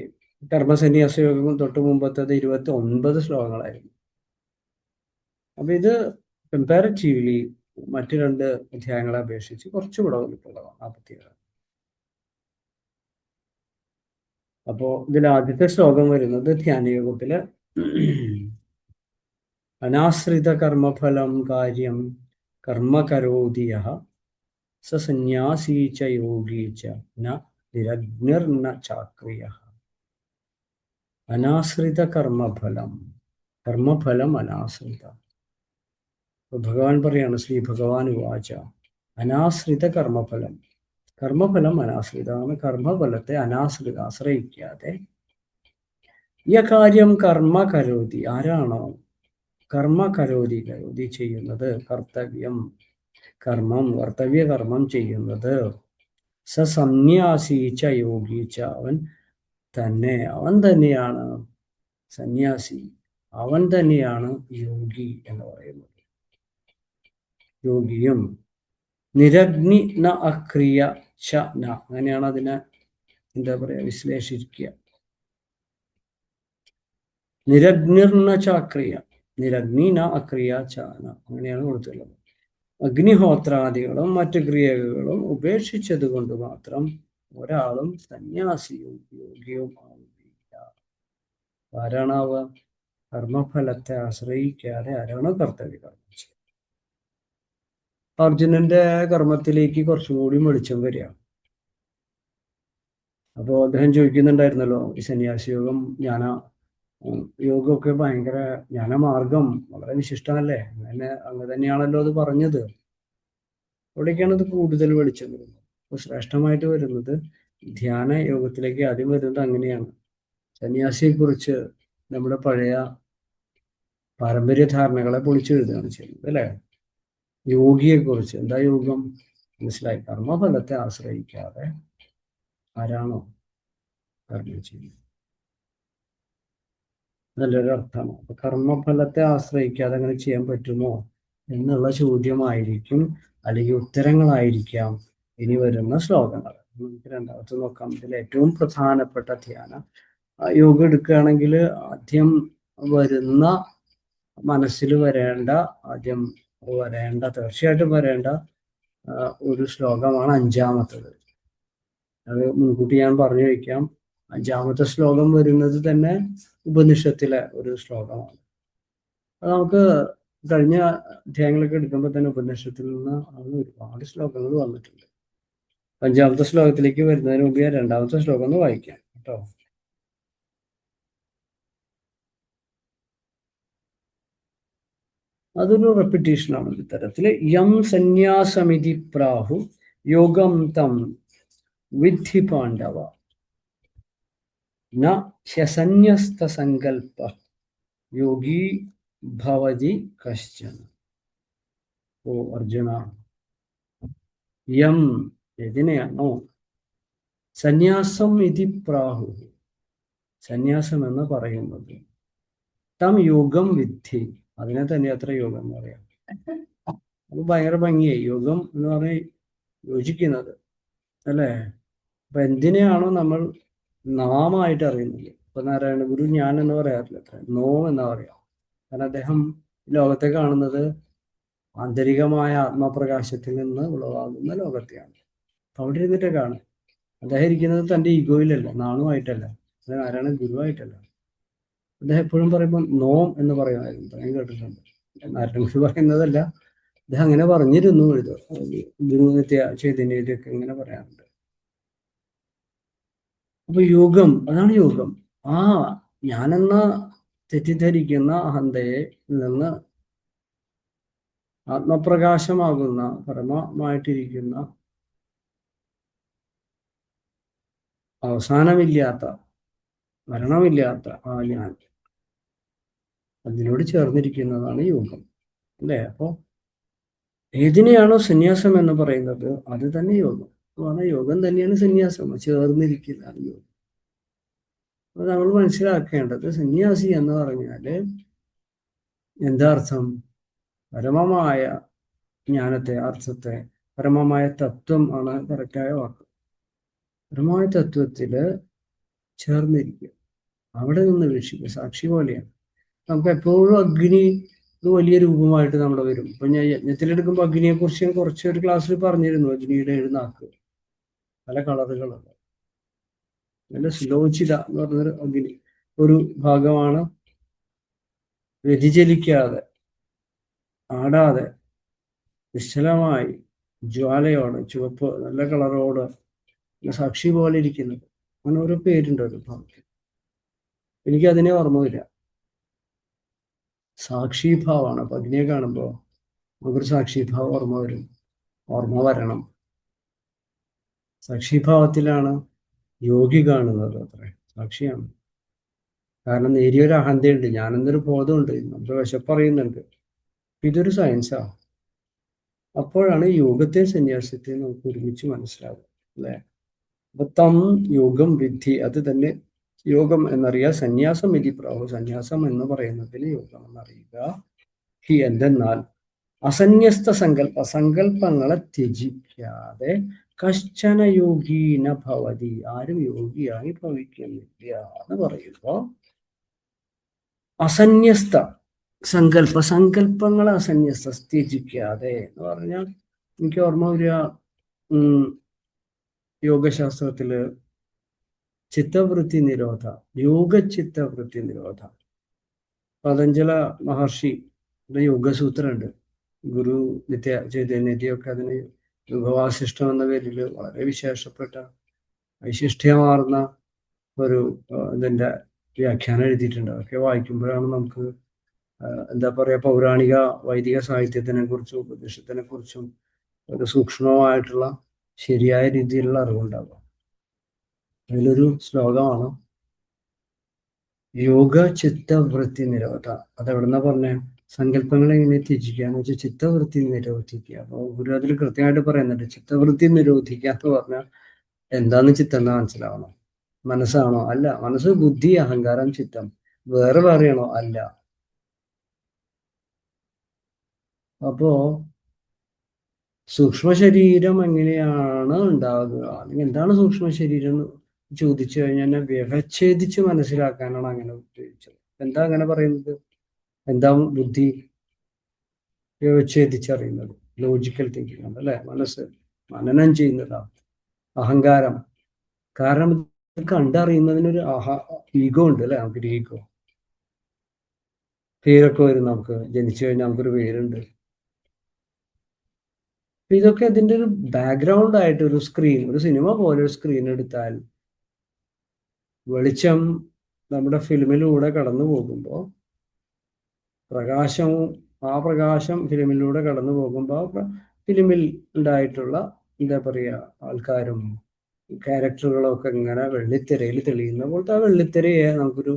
കർമ്മസന്യാസ യോഗം തൊട്ട് മുമ്പത്തത് 29 ശ്ലോകങ്ങളായിരുന്നു. അപ്പൊ ഇത് കമ്പാരിറ്റീവ്ലി മറ്റു 2 അധ്യായങ്ങളെ അപേക്ഷിച്ച് കുറച്ചുകൂടെ വലുപ്പമുള്ളതാണ്, 47. അപ്പോ ഇതിൽ ആദ്യത്തെ ശ്ലോകം വരുന്നത് ധ്യാനയോഗത്തില് അനാശ്രിത കർമ്മഫലം കാര്യം കർമ്മ കരോതി യഃ സ സന്യാസീ ച യോഗീ ച ന നിരഗ്നിർന ചാക്രിയഃ. അനാശ്രിത കർമ്മഫലം അനാശ്രിത. ഭഗവാൻ പറയാണ്, ശ്രീ ഭഗവാൻ ഉവാച അനാശ്രിത കർമ്മഫലം അനാശ്രിതമാണ്. കർമ്മഫലത്തെ ആശ്രയിക്കാതെ യകാര്യം കർമ്മ കരോതി, ആരാണോ കർമ്മ കരോതി ചെയ്യുന്നത്, കർത്തവ്യ കർമ്മം ചെയ്യുന്നത്, സ സന്യാസി ച യോഗി ച, അവൻ തന്നെയാണ് സന്യാസി, അവൻ തന്നെയാണ് യോഗി എന്ന് പറയുന്നത്. യോഗിയും നിരഗ്നി ന അക്രിയ ച ന, അങ്ങനെയാണ് അതിനെ എന്താ പറയുക വിശ്ലേഷിക്കുക. നിരഗ്നിർന ചാക്രിയ, നിരഗ്നി ന അക്രിയ ച ന, അങ്ങനെയാണ് കൊടുത്തുള്ളത്. അഗ്നിഹോത്രാദികളും മറ്റു ക്രിയകളും ഉപേക്ഷിച്ചത് കൊണ്ട് മാത്രം ഒരാളും സന്യാസിയും യോഗിയും ആവുകയില്ല. ആരാണാവുക? കർമ്മഫലത്തെ ആശ്രയിക്കാതെ ആരാണോ കർത്തവ്യ കർമ്മം ചെയ്യുന്നത്. അർജുനന്റെ കർമ്മത്തിലേക്ക് കുറച്ചും കൂടി വെളിച്ചം വരിക. അപ്പോൾ അദ്ദേഹം ചോദിക്കുന്നുണ്ടായിരുന്നല്ലോ, ഈ സന്യാസി യോഗം യോഗമൊക്കെ ഭയങ്കര ജ്ഞാനമാർഗം വളരെ വിശിഷ്ടമല്ലേ, അങ്ങ് തന്നെയാണല്ലോ അത് പറഞ്ഞത്. അവിടേക്കാണ് ഇത് കൂടുതൽ വെളിച്ചം വരുന്നത്. അപ്പോൾ ശ്രേഷ്ഠമായിട്ട് വരുന്നത് ധ്യാന യോഗത്തിലേക്ക് ആദ്യം വരുന്നത് അങ്ങനെയാണ്. സന്യാസിയെക്കുറിച്ച് നമ്മുടെ പഴയ പാരമ്പര്യ ധാരണകളെ പൊളിച്ചെഴുതുകയാണ് ചെയ്യുന്നത്, അല്ലേ? യോഗിയെക്കുറിച്ച് എന്താ യോഗം മനസ്സിലായി. കർമ്മഫലത്തെ ആശ്രയിക്കാതെ ആരാണോ കർമ്മം ചെയ്യുന്നത്, നല്ലൊരു അർത്ഥമാണ്. അപ്പൊ കർമ്മഫലത്തെ ആശ്രയിക്കാതെ അങ്ങനെ ചെയ്യാൻ പറ്റുമോ എന്നുള്ള ചോദ്യമായിരിക്കും, അല്ലെങ്കിൽ ഉത്തരങ്ങളായിരിക്കാം ഇനി വരുന്ന ശ്ലോകങ്ങൾ. നമുക്ക് രണ്ടാമത്തെ നോക്കാം. ഇതിൽ ഏറ്റവും പ്രധാനപ്പെട്ട യോഗം എടുക്കുകയാണെങ്കിൽ ആദ്യം വരുന്ന മനസ്സിൽ തീർച്ചയായിട്ടും വരേണ്ട ഒരു ശ്ലോകമാണ് 5ാമത്തേത്. അത് മുൻകൂട്ടി ഞാൻ പറഞ്ഞു വയ്ക്കാം. 5ാമത്തെ ശ്ലോകം വരുന്നത് തന്നെ ഉപനിഷത്തിലെ ഒരു ശ്ലോകമാണ്. അത് നമുക്ക് കഴിഞ്ഞ അധ്യായങ്ങളൊക്കെ എടുക്കുമ്പോൾ തന്നെ ഉപനിഷത്തിൽ നിന്ന് ഒരുപാട് ശ്ലോകങ്ങൾ വന്നിട്ടുണ്ട്. 5ാമത്തെ ശ്ലോകത്തിലേക്ക് വരുന്നതിന് മുമ്പ് 2ാമത്തെ ശ്ലോകം ഒന്ന് വായിക്കാം. കേട്ടോ. അതൊരു റെപ്പിറ്റേഷനാണ് ഇത്തരത്തില്. യം സന്യാസമിതി പ്രാഹു യോഗം തം വിദ്ധി പാണ്ഡവ ന ഹ്യസന്യസ്തസങ്കൽപ്പ യോഗി ഭവതി കശ്ചന. ഓ അർജുന, യം ഏതിനെയാണോ സന്യാസം ഇതി പ്രാഹു, സന്യാസം എന്ന് പറയുന്നത്, തം യോഗം വിദ്ധി, അതിനെ തന്നെ അത്ര യോഗം എന്ന് പറയാം. അത് ഭയങ്കര ഭംഗിയായി. യോഗം എന്ന് പറഞ്ഞാൽ യോജിക്കുന്നത്, അല്ലേ? അപ്പൊ എന്തിനെയാണോ നമ്മൾ നാമായിട്ട് അറിയുന്നത്, ഇപ്പൊ നാരായണ ഗുരു ഞാൻ എന്ന് പറയാറില്ല, അത്ര നോ എന്നാ പറയാം. കാരണം അദ്ദേഹം ലോകത്തെ കാണുന്നത് ആന്തരികമായ ആത്മപ്രകാശത്തിൽ നിന്ന് ഉളവാകുന്ന ലോകത്തെയാണ്. അവിടെ ഇരുന്നിട്ട് കാണും. അദ്ദേഹം ഇരിക്കുന്നത് തൻ്റെ ഈഗോയിലല്ല, നാണുമായിട്ടല്ല, അത് നാരായണ ഗുരുവായിട്ടല്ല. അദ്ദേഹം എപ്പോഴും പറയുമ്പോൾ നോം എന്ന് പറയുമായിരുന്നു, ഞാൻ കേട്ടിട്ടുണ്ട്. നാരായണ ഗുരു പറയുന്നതല്ല, അദ്ദേഹം അങ്ങനെ പറഞ്ഞിരുന്നു. ഗുരു നിത്യ ചൈതന്യയിലൊക്കെ ഇങ്ങനെ പറയാറുണ്ട്. അപ്പൊ യോഗം, അതാണ് യോഗം. ആ ഞാനെന്ന തെറ്റിദ്ധരിക്കുന്ന അഹന്തയെ നിന്ന് ആത്മപ്രകാശമാകുന്ന പരമമായിട്ടിരിക്കുന്ന അവസാനമില്ലാത്ത മരണമില്ലാത്ത ആ ഞാൻ, അതിനോട് ചേർന്നിരിക്കുന്നതാണ് യോഗം, അല്ലേ? അപ്പോ ഏതിനെയാണോ സന്യാസം എന്ന് പറയുന്നത് അത് തന്നെ യോഗം. അതാണ് യോഗം തന്നെയാണ് സന്യാസം, ചേർന്നിരിക്കുന്നതാണ് യോഗം. അപ്പൊ നമ്മൾ മനസ്സിലാക്കേണ്ടത്, സന്യാസി എന്ന് പറഞ്ഞാല് എന്താ അർത്ഥം? പരമമായ ജ്ഞാനത്തെ, അർത്ഥത്തെ, പരമമായ തത്വം ആണ് കറക്റ്റായ വാക്ക്. പരമമായ തത്വത്തില് ചേർന്നിരിക്കുക, അവിടെ നിന്ന് വീക്ഷിക്കുക, സാക്ഷി പോലെയാണ്. നമുക്ക് എപ്പോഴും അഗ്നി ഒരു വലിയ രൂപമായിട്ട് നമ്മുടെ വരും. ഇപ്പൊ ഞാൻ യജ്ഞത്തിലെടുക്കുമ്പോൾ അഗ്നിയെ കുറിച്ച് ഞാൻ കുറച്ചൊരു ക്ലാസ്സിൽ പറഞ്ഞിരുന്നു. അഗ്നിയുടെ 7 നാക്ക്, പല കളറുകളുണ്ട്. നല്ല സുലോചിത എന്ന് പറഞ്ഞൊരു അഗ്നി ഒരു ഭാഗമാണ് വ്യതിചലിക്കാതെ, ആടാതെ, നിശ്ചലമായി, ജ്വാലയോട്, ചുവപ്പ് നല്ല കളറോട് സാക്ഷി പോലെ ഇരിക്കുന്നത്. അങ്ങനെ ഓരോ പേരുണ്ട് ഒരു ഭാഗത്ത്. എനിക്കതിനെ ഓർമ്മ വരിക, സാക്ഷിഭാവമാണ്. അപ്പൊ അഗ്നിയെ കാണുമ്പോൾ നമുക്കൊരു സാക്ഷിഭാവം ഓർമ്മ വരണം. സാക്ഷിഭാവത്തിലാണ് യോഗി കാണുന്നത്, അത്ര സാക്ഷിയാണ്. കാരണം നേരിയൊരു അഹന്തയുണ്ട്, ഞാനെന്നൊരു ബോധമുണ്ട്, നമുക്ക് വിശപ്പറിയുന്നുണ്ട്. ഇതൊരു സയൻസാ. അപ്പോഴാണ് യോഗത്തെ സന്യാസത്തെ നമുക്ക് ഒരുമിച്ച് മനസ്സിലാവും, അല്ലെ? അപ്പൊ തം യോഗം വിദ്ധി, അത് തന്നെ യോഗം എന്നറിയുക. സന്യാസം വിധി പ്രാഹു, സന്യാസം എന്ന് പറയുന്നതിന് യോഗം എന്നറിയുക. ഹി എന്തെന്നാൽ അസന്യസ്ത സങ്കല്പങ്ങളെ ത്യജിക്കാതെ കശ്ചന യോഗീന ഭവതി, ആരും യോഗിയായി ഭവിക്കുന്നില്ല എന്ന് പറയുമ്പോ അസന്യസ്ത സങ്കല്പങ്ങളെ അസന്യസ്ത, ത്യജിക്കാതെ എന്ന് പറഞ്ഞാൽ എനിക്ക് ഓർമ്മ വരിക, യോഗശാസ്ത്രത്തില് ചിത്തവൃത്തി നിരോധ, യോഗചിത്തവൃത്തി നിരോധ, പതഞ്ജല മഹർഷി യോഗസൂത്രമുണ്ട്. ഗുരു നിത്യ ചൈതന്യയൊക്കെ അതിന് യോഗവാസിഷ്ടം എന്ന പേരിൽ വളരെ വിശേഷപ്പെട്ട വൈശിഷ്ട്യമാർന്ന ഒരു ഇതിന്റെ വ്യാഖ്യാനം എഴുതിയിട്ടുണ്ട്. അതൊക്കെ വായിക്കുമ്പോഴാണ് നമുക്ക് എന്താ പറയാ, പൗരാണിക വൈദിക സാഹിത്യത്തിനെ കുറിച്ചും ഉപദേശത്തിനെ കുറിച്ചും ഒരു സൂക്ഷ്മമായിട്ടുള്ള ശരിയായ രീതിയിലുള്ള അറിവുണ്ടാവുക. അതിലൊരു ശ്ലോകമാണ് യോഗ ചിത്തവൃത്തി നിരോധ. അതെവിടെന്നാ പറഞ്ഞേ? സങ്കല്പങ്ങളെ എങ്ങനെ ത്യജിക്കാന്ന് വെച്ചാൽ ചിത്തവൃത്തി നിരോധിക്കുക. അപ്പോൾ ഗുരു അതിൽ കൃത്യമായിട്ട് പറയുന്നുണ്ട്, ചിത്തവൃത്തി നിരോധിക്കുക എന്ന് പറഞ്ഞാൽ എന്താന്ന് ചിത്തം എന്ന് മനസ്സിലാവണം. മനസ്സാണോ? അല്ല. മനസ്സ്, ബുദ്ധി, അഹങ്കാരം, ചിത്തം വേറെ വേറെയാണോ? അല്ല. അപ്പോ സൂക്ഷ്മ ശരീരം എങ്ങനെയാണ് ഉണ്ടാകുക, അല്ലെങ്കിൽ എന്താണ് സൂക്ഷ്മ ശരീരം എന്ന് ചോദിച്ചു കഴിഞ്ഞാൽ വ്യവച്ഛേദിച്ച് മനസ്സിലാക്കാനാണ് അങ്ങനെ ഉപയോഗിച്ചത്. എന്താ അങ്ങനെ പറയുന്നത്? എന്താ ബുദ്ധി? വ്യവച്ഛേദിച്ചറിയുന്നത്, ലോജിക്കൽ തിങ്കിങ് ആണ്, അല്ലെ? മനസ്സ് മനനം ചെയ്യുന്നതാണ്. അഹങ്കാരം, കാരണം കണ്ടറിയുന്നതിനൊരു ഈഗോ ഉണ്ട്, അല്ലെ? നമുക്കൊരു ഈഗോ, പേരൊക്കെ വരും. നമുക്ക് ജനിച്ചു കഴിഞ്ഞാൽ നമുക്കൊരു പേരുണ്ട്. ഇതൊക്കെ അതിൻ്റെ ഒരു ബാക്ക്ഗ്രൗണ്ട് ആയിട്ട് ഒരു സ്ക്രീൻ, ഒരു സിനിമ പോലെ ഒരു സ്ക്രീൻ എടുത്താൽ വെളിച്ചം നമ്മുടെ ഫിലിമിലൂടെ കടന്നു പോകുമ്പോൾ ആ പ്രകാശം ഫിലിമിലൂടെ കടന്നു പോകുമ്പോൾ ഫിലിമിൽ ഉണ്ടായിട്ടുള്ള എന്താ പറയുക ആൾക്കാരും ക്യാരക്ടറുകളും ഒക്കെ ഇങ്ങനെ വെള്ളിത്തിരയിൽ തെളിയുന്ന പോലത്തെ ആ വെള്ളിത്തിരയെ നമുക്കൊരു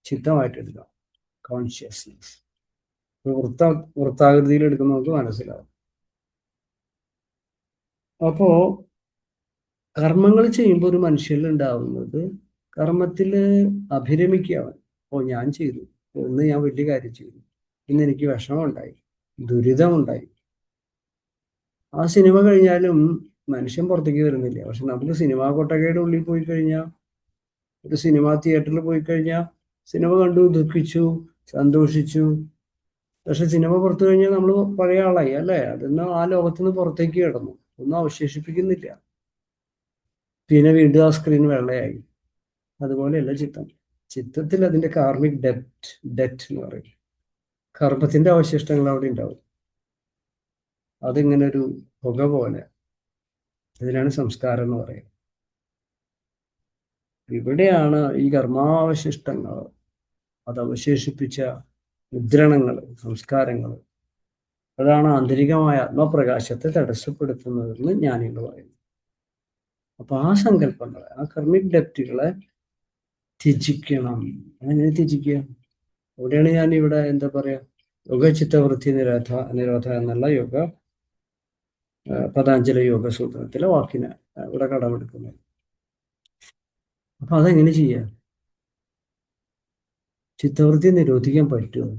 ചിത്രമായിട്ട് എടുക്കാം. കോൺഷ്യസ്നെസ് വൃത്താകൃതിയിൽ എടുക്കുമ്പോൾ നമുക്ക് മനസ്സിലാവും. അപ്പോ കർമ്മങ്ങൾ ചെയ്യുമ്പോൾ ഒരു മനുഷ്യനിൽ ഉണ്ടാവുന്നത് കർമ്മത്തിൽ അഭിരമിക്കുകയാണ്. ഞാൻ ചെയ്തു, ഇന്ന് ഞാൻ വലിയ കാര്യം ചെയ്തു, ഇന്ന് എനിക്ക് വിഷമമുണ്ടായി, ദുരിതമുണ്ടായി. ആ സിനിമ കഴിഞ്ഞാലും മനുഷ്യൻ പുറത്തേക്ക് വരുന്നില്ല. പക്ഷെ നമുക്ക് സിനിമാ കൊട്ടകയുടെ ഉള്ളിൽ പോയി കഴിഞ്ഞാൽ, ഒരു സിനിമാ തിയേറ്ററിൽ പോയി കഴിഞ്ഞാൽ സിനിമ കണ്ടു, ദുഃഖിച്ചു, സന്തോഷിച്ചു. പക്ഷെ സിനിമ പുറത്തു കഴിഞ്ഞാൽ നമ്മൾ പഴയ ആളായി അല്ലേ? അതൊന്നും ആ ലോകത്തുനിന്ന് പുറത്തേക്ക് കിടന്നു, ഒന്നും അവശേഷിപ്പിക്കുന്നില്ല. പിന്നെ വീണ്ടും ആ സ്ക്രീൻ വെള്ളയായി. അതുപോലെയല്ല ചിത്തത്തിൽ അതിന്റെ കാർമിക് ഡെറ്റ് എന്ന് പറയും. കർമ്മത്തിന്റെ അവശിഷ്ടങ്ങൾ അവിടെ ഉണ്ടാവും. അതിങ്ങനെ ഒരു പുക പോലെ. ഇതിനാണ് സംസ്കാരം എന്ന് പറയുന്നത്. ഇവിടെയാണ് ഈ കർമാവശിഷ്ടങ്ങൾ, അത് അവശേഷിപ്പിച്ച മുദ്രണങ്ങൾ, സംസ്കാരങ്ങൾ, അതാണ് ആന്തരികമായ ആത്മപ്രകാശത്തെ തടസ്സപ്പെടുത്തുന്നതെന്ന് ജ്ഞാനികൾ പറയുന്നു. അപ്പൊ ആ സങ്കല്പങ്ങളെ, ആ കർമ്മിക് ഡെപ്റ്റുകളെ ത്യജിക്കണം. അതെങ്ങനെ ത്യജിക്കുക? അവിടെയാണ് ഞാൻ ഇവിടെ എന്താ പറയാ, യോഗചിത്തവൃത്തി നിരോധ എന്നുള്ള പതാഞ്ജലി യോഗ സൂത്രത്തിലെ വാക്കിനെ ഇവിടെ കടമെടുക്കുന്നത്. അപ്പൊ അതെങ്ങനെ ചെയ്യാം? ചിത്തവൃത്തി നിരോധിക്കാൻ പറ്റുമോ?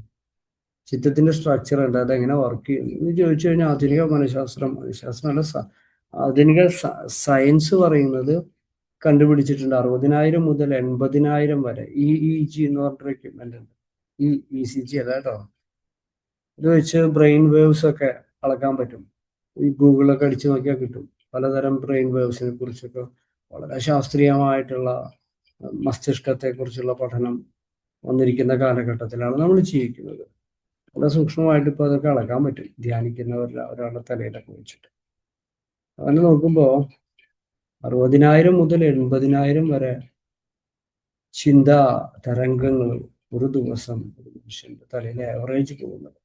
ചിത്തത്തിന്റെ സ്ട്രക്ചർ ഉണ്ട്, അതെങ്ങനെ വർക്ക് ചെയ്യുന്നു എന്ന് ചോദിച്ചു കഴിഞ്ഞാൽ ആധുനിക മനഃശാസ്ത്രമല്ല, ആധുനിക സയൻസ് പറയുന്നത് കണ്ടുപിടിച്ചിട്ടുണ്ട്. 60,000 മുതൽ 80,000 വരെ EEG എന്ന് പറഞ്ഞൊരു എക്യുപ്മെന്റ് ഉണ്ട്. ഈ ECG അല്ല കേട്ടോ. ഇത് വെച്ച് ബ്രെയിൻ വേവ്സ് ഒക്കെ അളക്കാൻ പറ്റും. ഈ ഗൂഗിളൊക്കെ അടിച്ചു നോക്കിയാൽ കിട്ടും. പലതരം ബ്രെയിൻ വേവ്സിനെ കുറിച്ചൊക്കെ വളരെ ശാസ്ത്രീയമായിട്ടുള്ള മസ്തിഷ്കത്തെ കുറിച്ചുള്ള പഠനം വന്നിരിക്കുന്ന കാലഘട്ടത്തിലാണ് നമ്മൾ ജീവിക്കുന്നത്. വളരെ സൂക്ഷ്മമായിട്ട് ഇപ്പോൾ അതൊക്കെ അളക്കാൻ പറ്റും, ഒരാളുടെ തലയിലൊക്കെ വെച്ചിട്ട്. അങ്ങനെ നോക്കുമ്പോൾ 60,000 മുതൽ 80,000 വരെ ചിന്താ തരംഗങ്ങൾ ഒരു ദിവസം ഒരു മനുഷ്യന്റെ തലയിൽ ആവറേജ് പോകുന്നത്.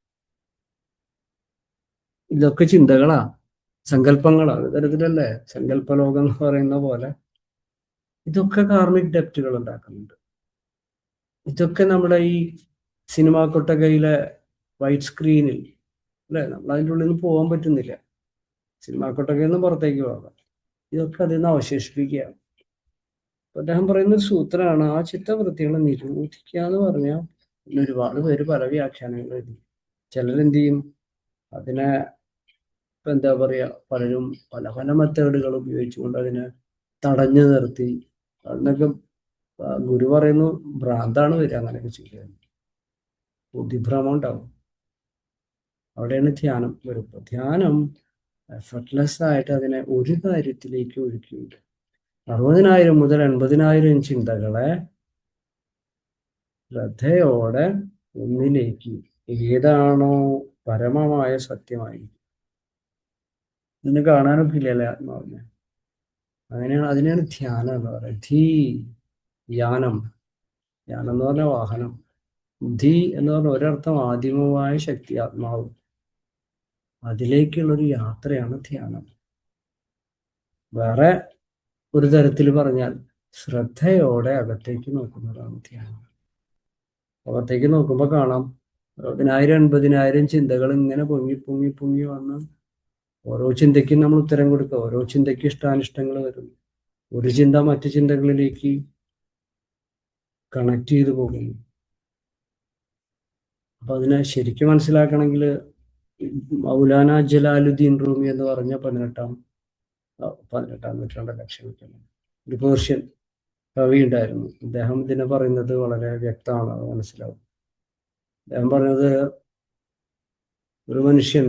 ഇതൊക്കെ ചിന്തകളാ, സങ്കല്പങ്ങളാ. തരത്തിലല്ലേ സങ്കല്പലോകം എന്ന് പറയുന്ന പോലെ ഇതൊക്കെ കാർമിക് ഡെപ്റ്റുകൾ ഉണ്ടാക്കുന്നുണ്ട്. ഇതൊക്കെ നമ്മുടെ ഈ സിനിമാ കൊട്ടകയിലെ വൈറ്റ് സ്ക്രീനിൽ അല്ലെ, നമ്മൾ അതിൻ്റെ ഉള്ളിൽ നിന്ന് പോകാൻ പറ്റുന്നില്ല. സിനിമാ കൊട്ടകയിൽ നിന്ന് പുറത്തേക്ക് പോകാം. ഇതൊക്കെ അതിൽ നിന്ന് അവശേഷിപ്പിക്കുകയാണ്. അദ്ദേഹം പറയുന്ന ഒരു സൂത്രമാണ് ആ ചിത്തവൃത്തികളെ നിരോധിക്കുക എന്ന് പറഞ്ഞാൽ. പിന്നെ ഒരുപാട് പേര് പല വ്യാഖ്യാനങ്ങൾ എഴുതി. ചിലരെന്ത് ചെയ്യും, അതിനെ ഇപ്പൊ എന്താ പറയാ, പലരും പല പല മെത്തേഡുകൾ ഉപയോഗിച്ചുകൊണ്ട് അതിനെ തടഞ്ഞു നിർത്തി. അതിനൊക്കെ ഗുരു പറയുന്നു ഭ്രാന്താണ് വരിക അങ്ങനെയൊക്കെ ചെയ്യുക. ബുദ്ധിഭ്രമം ഉണ്ടാവും. അവിടെയാണ് ധ്യാനം വരുമ്പോൾ. ധ്യാനം എഫർട്ട്ലെസ് ആയിട്ട് അതിനെ ഒരു കാര്യത്തിലേക്ക് ഒഴുക്കിയുണ്ട്. 60,000 മുതൽ 80,000 ചിന്തകളെ ശ്രദ്ധയോടെ ഒന്നിലേക്ക്, ഏതാണോ പരമമായ സത്യമായി, ഇതിന് കാണാനൊക്കെ ഇല്ലല്ലേ ആത്മാവിനെ. അതിനെയാണ് ധ്യാനം എന്ന് പറയുന്നത്. യാനം എന്ന് പറഞ്ഞ വാഹനം. ധി എന്ന് പറഞ്ഞ ഒരർത്ഥം ആദിമമായ ശക്തി, ആത്മാവ്. അതിലേക്കുള്ളൊരു യാത്രയാണ് ധ്യാനം. വേറെ ഒരു തരത്തിൽ പറഞ്ഞാൽ ശ്രദ്ധയോടെ അകത്തേക്ക് നോക്കുന്നതാണ് ധ്യാനം. അകത്തേക്ക് നോക്കുമ്പോൾ കാണാം 60,000 80,000 ചിന്തകൾ ഇങ്ങനെ പൊങ്ങി വന്ന് ഓരോ ചിന്തയ്ക്കും നമ്മൾ ഉത്തരം കൊടുക്കുക. ഓരോ ചിന്തയ്ക്കും ഇഷ്ടാനിഷ്ടങ്ങൾ വരും. ഒരു ചിന്ത മറ്റു ചിന്തകളിലേക്ക് കണക്ട് ചെയ്തു പോകുന്നു. അപ്പൊ അതിനെ ശരിക്കും മനസ്സിലാക്കണമെങ്കിൽ മൗലാന ജലാലുദ്ദീൻ റൂമി എന്ന് പറഞ്ഞ 18ാം നൂറ്റാണ്ടല്ല, ക്ഷമിക്കണം, ഒരു പേർഷ്യൻ കവി ഉണ്ടായിരുന്നു. അദ്ദേഹം ഇതിനെ പറയുന്നത് വളരെ വ്യക്തമാണ്, അത് മനസ്സിലാവും. അദ്ദേഹം പറഞ്ഞത്, ഒരു മനുഷ്യൻ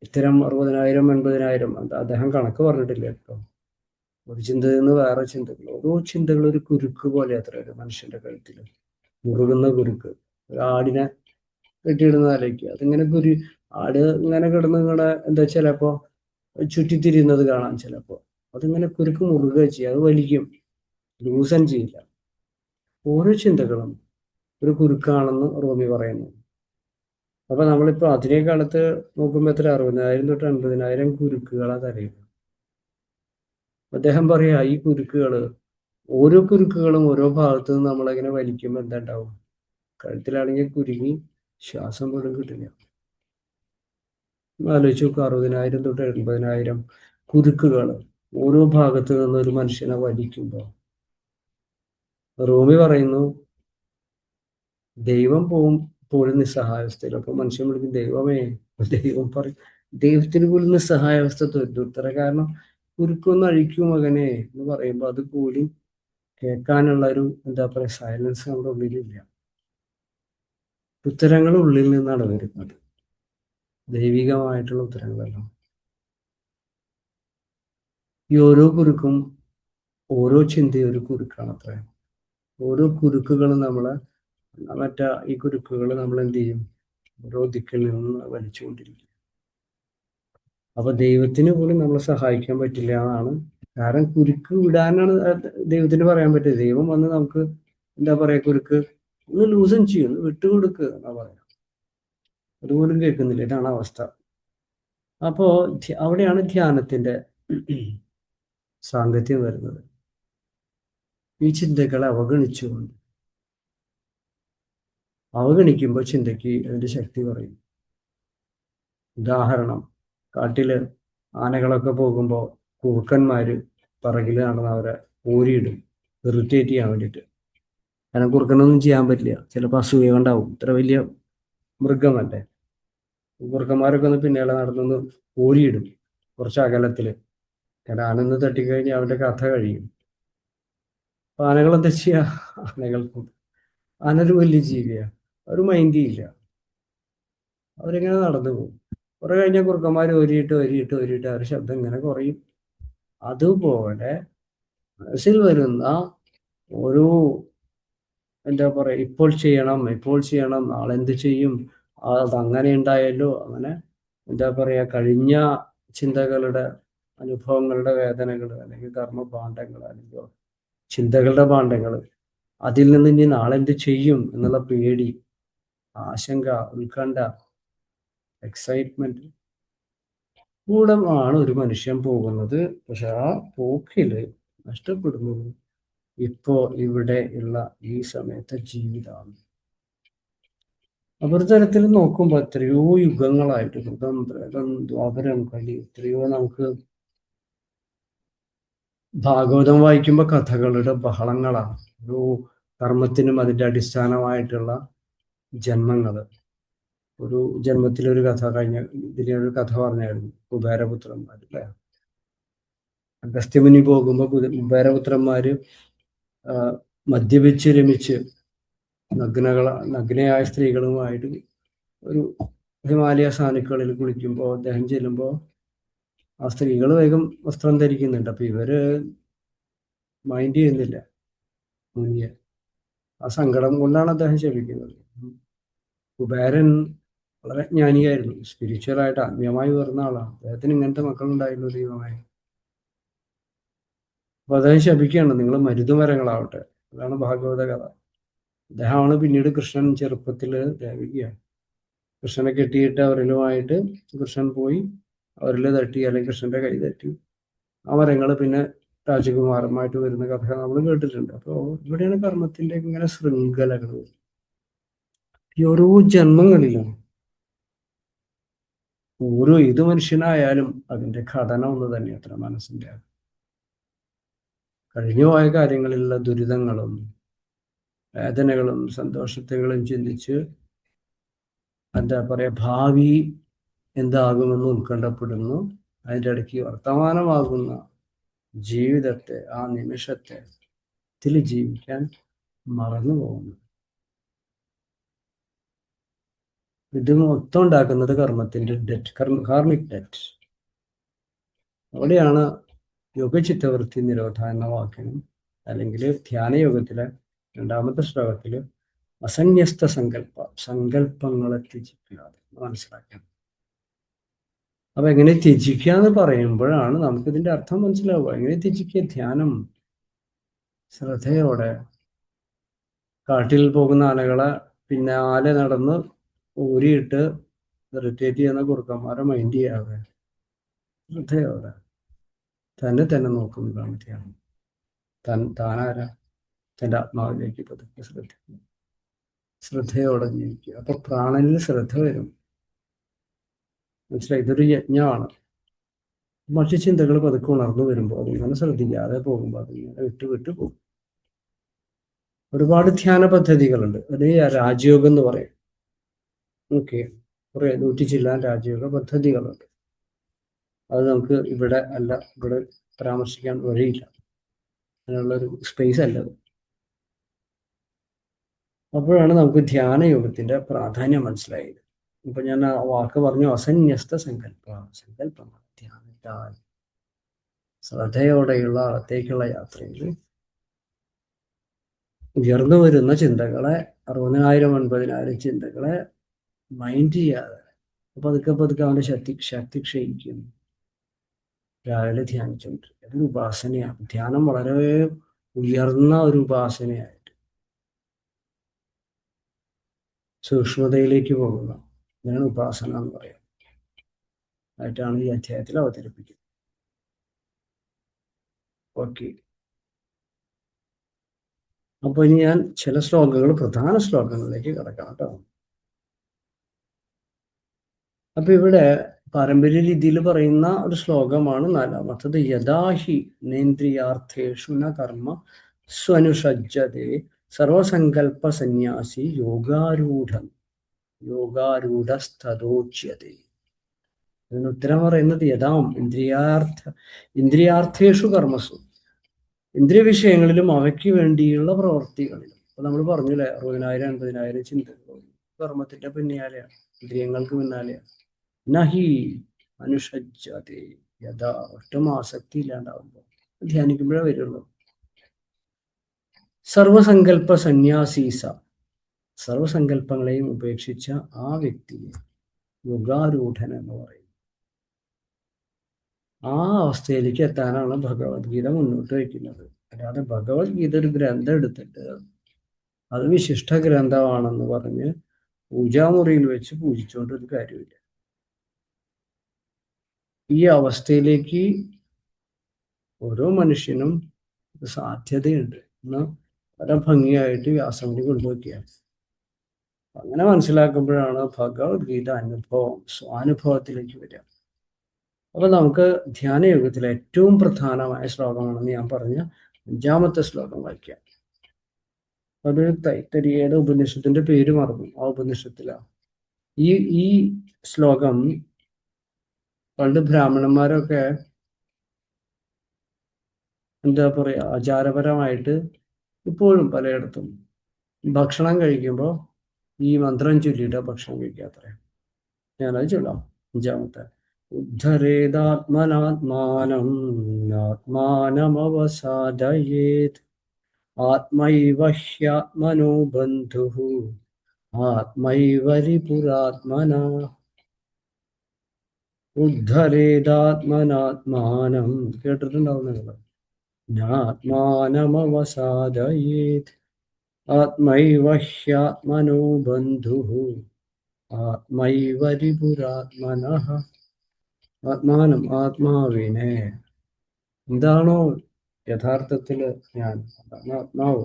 ഇത്തരം 60,000 80,000, അദ്ദേഹം കണക്ക് പറഞ്ഞിട്ടില്ല കേട്ടോ, ഒരു ചിന്തയിൽ നിന്ന് വേറെ ചിന്തകൾ, ഓരോ ചിന്തകൾ ഒരു കുരുക്ക് പോലെ അത്ര ഒരു മനുഷ്യന്റെ കഴുത്തിൽ മുറുകുന്ന കുരുക്ക്. ഒരു ആടിനെ കെട്ടിയിടുന്നതിലേക്ക് അതിങ്ങനെ ആട് ഇങ്ങനെ കിടന്ന് എന്താ ചിലപ്പോ ചുറ്റിത്തിരിയുന്നത് കാണാം. ചിലപ്പോ അതിങ്ങനെ കുരുക്ക് മുറുക ചെയ്യുക, അത് വലിക്കും, ലൂസൻ ചെയ്യില്ല. ഓരോ ചിന്തകളും ഒരു കുരുക്കാണെന്ന് റൂമി പറയുന്നു. അപ്പൊ നമ്മളിപ്പോ ആധുനിക കാലത്ത് നോക്കുമ്പോൾ എത്ര 60,000 തൊട്ട് 80,000 കുരുക്കുകളാണ് തരയുന്നത്. അദ്ദേഹം പറയാ ഈ കുരുക്കുകള്, ഓരോ കുരുക്കുകളും ഓരോ ഭാഗത്തു നിന്ന് നമ്മളിങ്ങനെ വലിക്കുമ്പോൾ എന്താ ഉണ്ടാവും? കഴുത്തിലാണെങ്കിൽ കുരുങ്ങി ശ്വാസം പോലും കിട്ടില്ല. ആലോചിച്ച് നോക്കുക, 60,000 തൊട്ട് 80,000 കുരുക്കുകൾ ഓരോ ഭാഗത്തു നിന്ന് ഒരു മനുഷ്യനെ വലിക്കുമ്പോൾ റൂമി പറയുന്നു ദൈവം പോലും നിസ്സഹായാവസ്ഥയിൽ. അപ്പൊ മനുഷ്യൻ വിളിക്കും ദൈവമേ. ദൈവം പറയും ദൈവത്തിന് പോലും നിസ്സഹായാവസ്ഥ ഉത്തര. കാരണം കുരുക്കൊന്ന് അഴിക്കൂ മകനെ എന്ന് പറയുമ്പോൾ അത് പോലും കേൾക്കാനുള്ള ഒരു എന്താ പറയുക സൈലൻസ് നമ്മുടെ ഉള്ളിലില്ല. ഉത്തരങ്ങൾ ഉള്ളിൽ നിന്നാണ് വരുന്നത്, ദൈവികമായിട്ടുള്ള ഉത്തരങ്ങളെല്ലാം. ഈ ഓരോ കുരുക്കും, ഓരോ ചിന്തയും ഒരു കുരുക്കാണ് അത്ര. ഓരോ കുരുക്കുകളും നമ്മളെ ഈ കുരുക്കുകൾ നമ്മൾ എന്ത് ചെയ്യും? ഓരോ ദിക്കിൽ നിന്ന് വലിച്ചുകൊണ്ടിരിക്കും. അപ്പൊ ദൈവത്തിന് പോലും നമ്മളെ സഹായിക്കാൻ പറ്റില്ല എന്നാണ്. കാരണം കുരുക്ക് വിടാനാണ് ദൈവത്തിന് പറയാൻ പറ്റിയത്. ദൈവം വന്ന് നമുക്ക് എന്താ പറയാ, കുരുക്ക് ഒന്ന് ലൂസൻ ചെയ്യും, ഒന്ന് വിട്ടുകൊടുക്കുക എന്നാ പറയാ. അതുപോലും കേൾക്കുന്നില്ല. ഇതാണ് അവസ്ഥ. അപ്പോ അവിടെയാണ് ധ്യാനത്തിന്റെ സാങ്കത്യം വരുന്നത്. ഈ ചിന്തകളെ അവഗണിക്കുമ്പോൾ ചിന്തയ്ക്ക് അതിന്റെ ശക്തി കുറയും. ഉദാഹരണം, കാട്ടില് ആനകളൊക്കെ പോകുമ്പോൾ കുറുക്കന്മാര് പിറകിൽ നടന്ന് അവരെ ഊരിയിടും, ഇറിറ്റേറ്റ് ചെയ്യാൻ വേണ്ടിയിട്ട്. കാരണം കുറുക്കനൊന്നും ചെയ്യാൻ പറ്റില്ല, ചിലപ്പോൾ അസൂയ ഉണ്ടാവും, ഇത്ര വലിയ മൃഗമല്ലേ. കുറുക്കന്മാരൊക്കെ ഒന്ന് പിന്നാലെ നടന്നൊന്ന് ഊരിയിടും കുറച്ച് അകലത്തില്. കാരണം ആനൊന്ന് തട്ടിക്കഴിഞ്ഞാൽ അവന്റെ കഥ കഴിയും. അപ്പൊ ആനകൾ എന്താ ചെയ്യാ? ആനൊരു വലിയ ജീവിയാണ്, അവർ മൈൻഡ് ചെയ്യില്ല, അവരിങ്ങനെ നടന്നു പോകും. കുറെ കഴിഞ്ഞാൽ കുറുക്കന്മാർ ഒരിയിട്ട് അവരുടെ ശബ്ദം ഇങ്ങനെ കുറയും. അതുപോലെ മനസ്സിൽ വരുന്ന ഓരോ എന്താ പറയുക, ഇപ്പോൾ ചെയ്യണം, നാളെ എന്ത് ചെയ്യും, അതങ്ങനെ ഉണ്ടായല്ലോ, അങ്ങനെ എന്താ പറയുക, കഴിഞ്ഞ ചിന്തകളുടെ അനുഭവങ്ങളുടെ വേദനകൾ, അല്ലെങ്കിൽ കർമ്മഭാണ്ഡങ്ങൾ, അല്ലെങ്കിൽ ചിന്തകളുടെ ഭാണ്ഡങ്ങൾ, അതിൽ നിന്ന് ഇനി നാളെ എന്ത് ചെയ്യും എന്നുള്ള പേടി, ആശങ്ക, ഉത്കണ്ഠ, എക്സൈറ്റ്മെന്റ് കൂടെ ആണ് ഒരു മനുഷ്യൻ പോകുന്നത്. പക്ഷെ ആ പോക്കില് നഷ്ടപ്പെടുന്നത് ഇപ്പോ ഇവിടെ ഉള്ള ഈ സമയത്തെ ജീവിതമാണ്. ഒരു തരത്തിൽ നോക്കുമ്പോൾ എത്രയോ യുഗങ്ങളായിട്ട് കൃതം, ത്രേതം, ദ്വാപരം, കലി, എത്രയോ നമുക്ക് ഭാഗവതം വായിക്കുമ്പോൾ കഥകളുടെ ബഹളങ്ങളാണ്. ഒരു കർമ്മത്തിനും അതിന്റെ അടിസ്ഥാനമായിട്ടുള്ള ജന്മങ്ങള്. ഒരു ജന്മത്തിലൊരു കഥ ഇതിലൊരു കഥ പറഞ്ഞായിരുന്നു, കുബേരപുത്രന്മാർ അല്ലെ. അഗസ്ത്യമുനി പോകുമ്പോൾ കുബേരപുത്രന്മാര് മദ്യപിച്ച് രമിച്ച് നഗ്നയായ സ്ത്രീകളുമായിട്ട് ഒരു ഹിമാലയ സാനുക്കളിൽ കുളിക്കുമ്പോൾ അദ്ദേഹം ചെല്ലുമ്പോൾ ആ സ്ത്രീകൾ വേഗം വസ്ത്രം ധരിക്കുന്നുണ്ട്. അപ്പൊ ഇവര് മൈൻഡ് ചെയ്യുന്നില്ല മുനിയെ. ആ സങ്കടം കൊണ്ടാണ് അദ്ദേഹം ശപിക്കുന്നത്. കുബേരൻ വളരെ ജ്ഞാനിയായിരുന്നു, സ്പിരിച്വലായിട്ട് ആത്മീയമായി വരുന്ന ആളാണ്. അദ്ദേഹത്തിന് ഇങ്ങനത്തെ മക്കളുണ്ടായിരുന്നു ദൈവമായി. അപ്പൊ അദ്ദേഹം ശപിക്കുകയാണ്, നിങ്ങൾ മരുതുമരങ്ങളാവട്ടെ. അതാണ് ഭാഗവത കഥ. അദ്ദേഹമാണ് പിന്നീട് കൃഷ്ണൻ ചെറുപ്പത്തില് ദേവികയാണ്. കൃഷ്ണനെ കെട്ടിയിട്ട് അവരിലുമായിട്ട് കൃഷ്ണൻ പോയി അവരിൽ തട്ടി, അല്ലെങ്കിൽ കൃഷ്ണന്റെ കൈ തട്ടി. ആ മരങ്ങൾ പിന്നെ രാജകുമാരന്മായിട്ട് വരുന്ന കഥ നമ്മൾ കേട്ടിട്ടുണ്ട്. അപ്പോൾ ഇവിടെയാണ് കർമ്മത്തിന്റെ ഇങ്ങനെ ശൃംഖലകൾ. ഈ ഓരോ ജന്മങ്ങളിലും ഏത് മനുഷ്യനായാലും അതിന്റെ ഘടന ഒന്ന് തന്നെ അത്ര മനസ്സിന്റെ. കഴിഞ്ഞുപോയ കാര്യങ്ങളിലുള്ള ദുരിതങ്ങളും വേദനകളും സന്തോഷത്തെകളും ചിന്തിച്ച് എന്താ പറയാ, ഭാവി എന്താകുമെന്ന് ഉത്കണ്ഠപ്പെടുന്നു. അതിൻ്റെ ഇടയ്ക്ക് വർത്തമാനമാകുന്ന ജീവിതത്തെ, ആ നിമിഷത്തെ ജീവിക്കാൻ മറന്നു പോകുന്നു. ഇത് മൊത്തം ഉണ്ടാക്കുന്നത് കർമ്മത്തിന്റെ ഡെറ്റ്, കാർമിക് ഡെറ്റ്. അവിടെയാണ് യോഗചിത്തവൃത്തി നിരോധ എന്ന വാക്കിനും, അല്ലെങ്കിൽ ധ്യാനയോഗത്തിലെ 2ാമത്തെ ശ്ലോകത്തില് അസന്യസ്ത സങ്കല്പങ്ങളെ ത്യജിക്കാതെ മനസ്സിലാക്കണം. അപ്പൊ എങ്ങനെ ത്യജിക്കുക എന്ന് പറയുമ്പോഴാണ് നമുക്കിതിന്റെ അർത്ഥം മനസ്സിലാവുക. എങ്ങനെ ത്യജിക്കുക? ധ്യാനം ശ്രദ്ധയോടെ കാട്ടിൽ പോകുന്ന ആനകളെ പിന്നെ ആല നടന്ന് ഊരിയിട്ട് ഇറിറ്റേറ്റ് ചെയ്യുന്ന കുറുക്കന്മാരെ മൈൻഡ് ചെയ്യാതെ ശ്രദ്ധയോടെ തന്നെ നോക്കുന്നതാണ് ധ്യാനം. താനാരാ? തൻ്റെ ആത്മാവിലേക്ക് പതുക്കെ ശ്രദ്ധയോടെ ജീവിക്കുക. അപ്പൊ പ്രാണനിൽ ശ്രദ്ധ വരും. മനസ്സിലായി? ഇതൊരു യജ്ഞമാണ്. മറ്റു ചിന്തകൾ പതുക്കെ ഉണർന്നു വരുമ്പോൾ അതിങ്ങനെ ശ്രദ്ധിക്കാതെ പോകുമ്പോൾ അതിങ്ങനെ വിട്ടു പോകും. ഒരുപാട് ധ്യാന പദ്ധതികളുണ്ട്. അത് രാജയോഗം എന്ന് പറയും. ഓക്കെ, കുറെ 100 ചില്ലാൻ രാജയോഗ പദ്ധതികളുണ്ട്. അത് നമുക്ക് ഇവിടെ പരാമർശിക്കാൻ വഴിയില്ല. അതിനുള്ളൊരു സ്പേസ് അല്ല അത്. അപ്പോഴാണ് നമുക്ക് ധ്യാനയോഗത്തിന്റെ പ്രാധാന്യം മനസ്സിലായത്. ഇപ്പൊ ഞാൻ ആ വാക്ക് പറഞ്ഞു, അസന്യസ്ത സങ്കല്പമാണ് ധ്യാനത്താൽ ശ്രദ്ധയോടെയുള്ള അകത്തേക്കുള്ള യാത്രയിൽ ഉയർന്നു വരുന്ന ചിന്തകളെ 60,000 50,000 ചിന്തകളെ മൈൻഡ് ചെയ്യാതെ പതുക്കെ അവന്റെ ശക്തി ക്ഷയിക്കും. രാവിലെ ധ്യാനിച്ചുകൊണ്ട് അതൊരു ഉപാസനയാണ്. ധ്യാനം വളരെ ഉയർന്ന ഒരു ഉപാസനയായിട്ട് സൂക്ഷ്മതയിലേക്ക് പോകുന്ന ഇതിനാണ് ഉപാസന എന്ന് പറയാം ആയിട്ടാണ് ഈ അധ്യായത്തിൽ അവതരിപ്പിക്കുന്നത്. ഓക്കെ, അപ്പൊ ഇനി ഞാൻ ചില ശ്ലോകങ്ങൾ, പ്രധാന ശ്ലോകങ്ങളിലേക്ക് കിടക്കാം കേട്ടോ. അപ്പൊ ഇവിടെ പാരമ്പര്യ രീതിയിൽ പറയുന്ന ഒരു ശ്ലോകമാണ് 4-മത്തത്. യഥാഹി നേന്ദ്രിയാർത്ഥേഷു ന കർമ്മ സ്വനുഷജ്ജതേ സർവസങ്കല്പ സന്യാസി യോഗാരൂഢസ്ഥതോച്യതേ. ഇതിന് ഉത്തരം പറയുന്നത് യഥാം ഇന്ദ്രിയാർത്ഥേഷു കർമ്മസു, ഇന്ദ്രിയ വിഷയങ്ങളിലും അവയ്ക്ക് വേണ്ടിയുള്ള പ്രവർത്തികളിലും. അപ്പൊ നമ്മൾ പറഞ്ഞില്ലേ, 60,000 50,000 ചിന്തകൾ കർമ്മത്തിന്റെ പിന്നാലെയാണ്, ഇന്ദ്രിയങ്ങൾക്ക് പിന്നാലെയാണ്. നഹി അനുഷജ്ജതേ യഥാ, ഒട്ടും ആസക്തി ഇല്ലാണ്ടാവുമ്പോൾ ധ്യാനിക്കുമ്പോഴേ വരുള്ളൂ. സർവസങ്കല്പ സന്യാസീസ, സർവസങ്കല്പങ്ങളെയും ഉപേക്ഷിച്ച ആ വ്യക്തിയെ യുഗാരൂഢൻ എന്ന് പറയും. ആ അവസ്ഥയിലേക്ക് എത്താനാണ് ഭഗവത്ഗീത മുന്നോട്ട് വയ്ക്കുന്നത്. അല്ലാതെ ഭഗവത്ഗീത ഒരു ഗ്രന്ഥം എടുത്തിട്ട് അത് വിശിഷ്ട ഗ്രന്ഥമാണെന്ന് പറഞ്ഞ് പൂജാമുറിയിൽ വെച്ച് പൂജിച്ചുകൊണ്ട് ഒരു കാര്യമില്ല. ഈ അവസ്ഥയിലേക്ക് ഓരോ മനുഷ്യനും സാധ്യതയുണ്ട് എന്ന് വളരെ ഭംഗിയായിട്ട് വ്യാസമുനി കൊണ്ടുവയ്ക്കുകയാണ്. അങ്ങനെ മനസ്സിലാക്കുമ്പോഴാണ് ഭഗവത്ഗീത സ്വാനുഭവത്തിലേക്ക് വരിക. അപ്പൊ നമുക്ക് ധ്യാനയോഗത്തിലെ ഏറ്റവും പ്രധാനമായ ശ്ലോകമാണെന്ന് ഞാൻ പറഞ്ഞ 5-മത്തെ ശ്ലോകം വായിക്കാം. അത് തൈത്തരീയയുടെ ഉപനിഷത്തിന്റെ പേര് മറന്നു. ആ ഉപനിഷത്തിലാണ് ഈ ശ്ലോകം. പണ്ട് ബ്രാഹ്മണന്മാരൊക്കെ എന്താ പറയാ, ആചാരപരമായിട്ട് ഇപ്പോഴും പലയിടത്തും ഭക്ഷണം കഴിക്കുമ്പോൾ ഈ മന്ത്രം ചൊല്ലിയിട്ട് ഭക്ഷണം കഴിക്കാത്രേ. ഞാനത് ചൊല്ലാം. 5-മത്തെ. ഉദ്ധരേതാത്മനാത്മാനം ആത്മാനമവസാദയേത് ആത്മൈവ ഹ്യാത്മനോ ബന്ധുഃ ആത്മൈവ രിപുരാത്മനാ. ഉദ്ധരേതാത്മനാത്മാനം കേട്ടിട്ടുണ്ടാവും നിങ്ങൾ. ആത്മാനമവസാദയേത് ആത്മൈവ ഹ്യാത്മനോ ബന്ധുഃ ആത്മൈവ രിപുരാത്മനഃ. ആത്മാനം, ആത്മാവിനെ. എന്താണോ യഥാർത്ഥത്തിൽ ഞാൻ, ആത്മാവ്.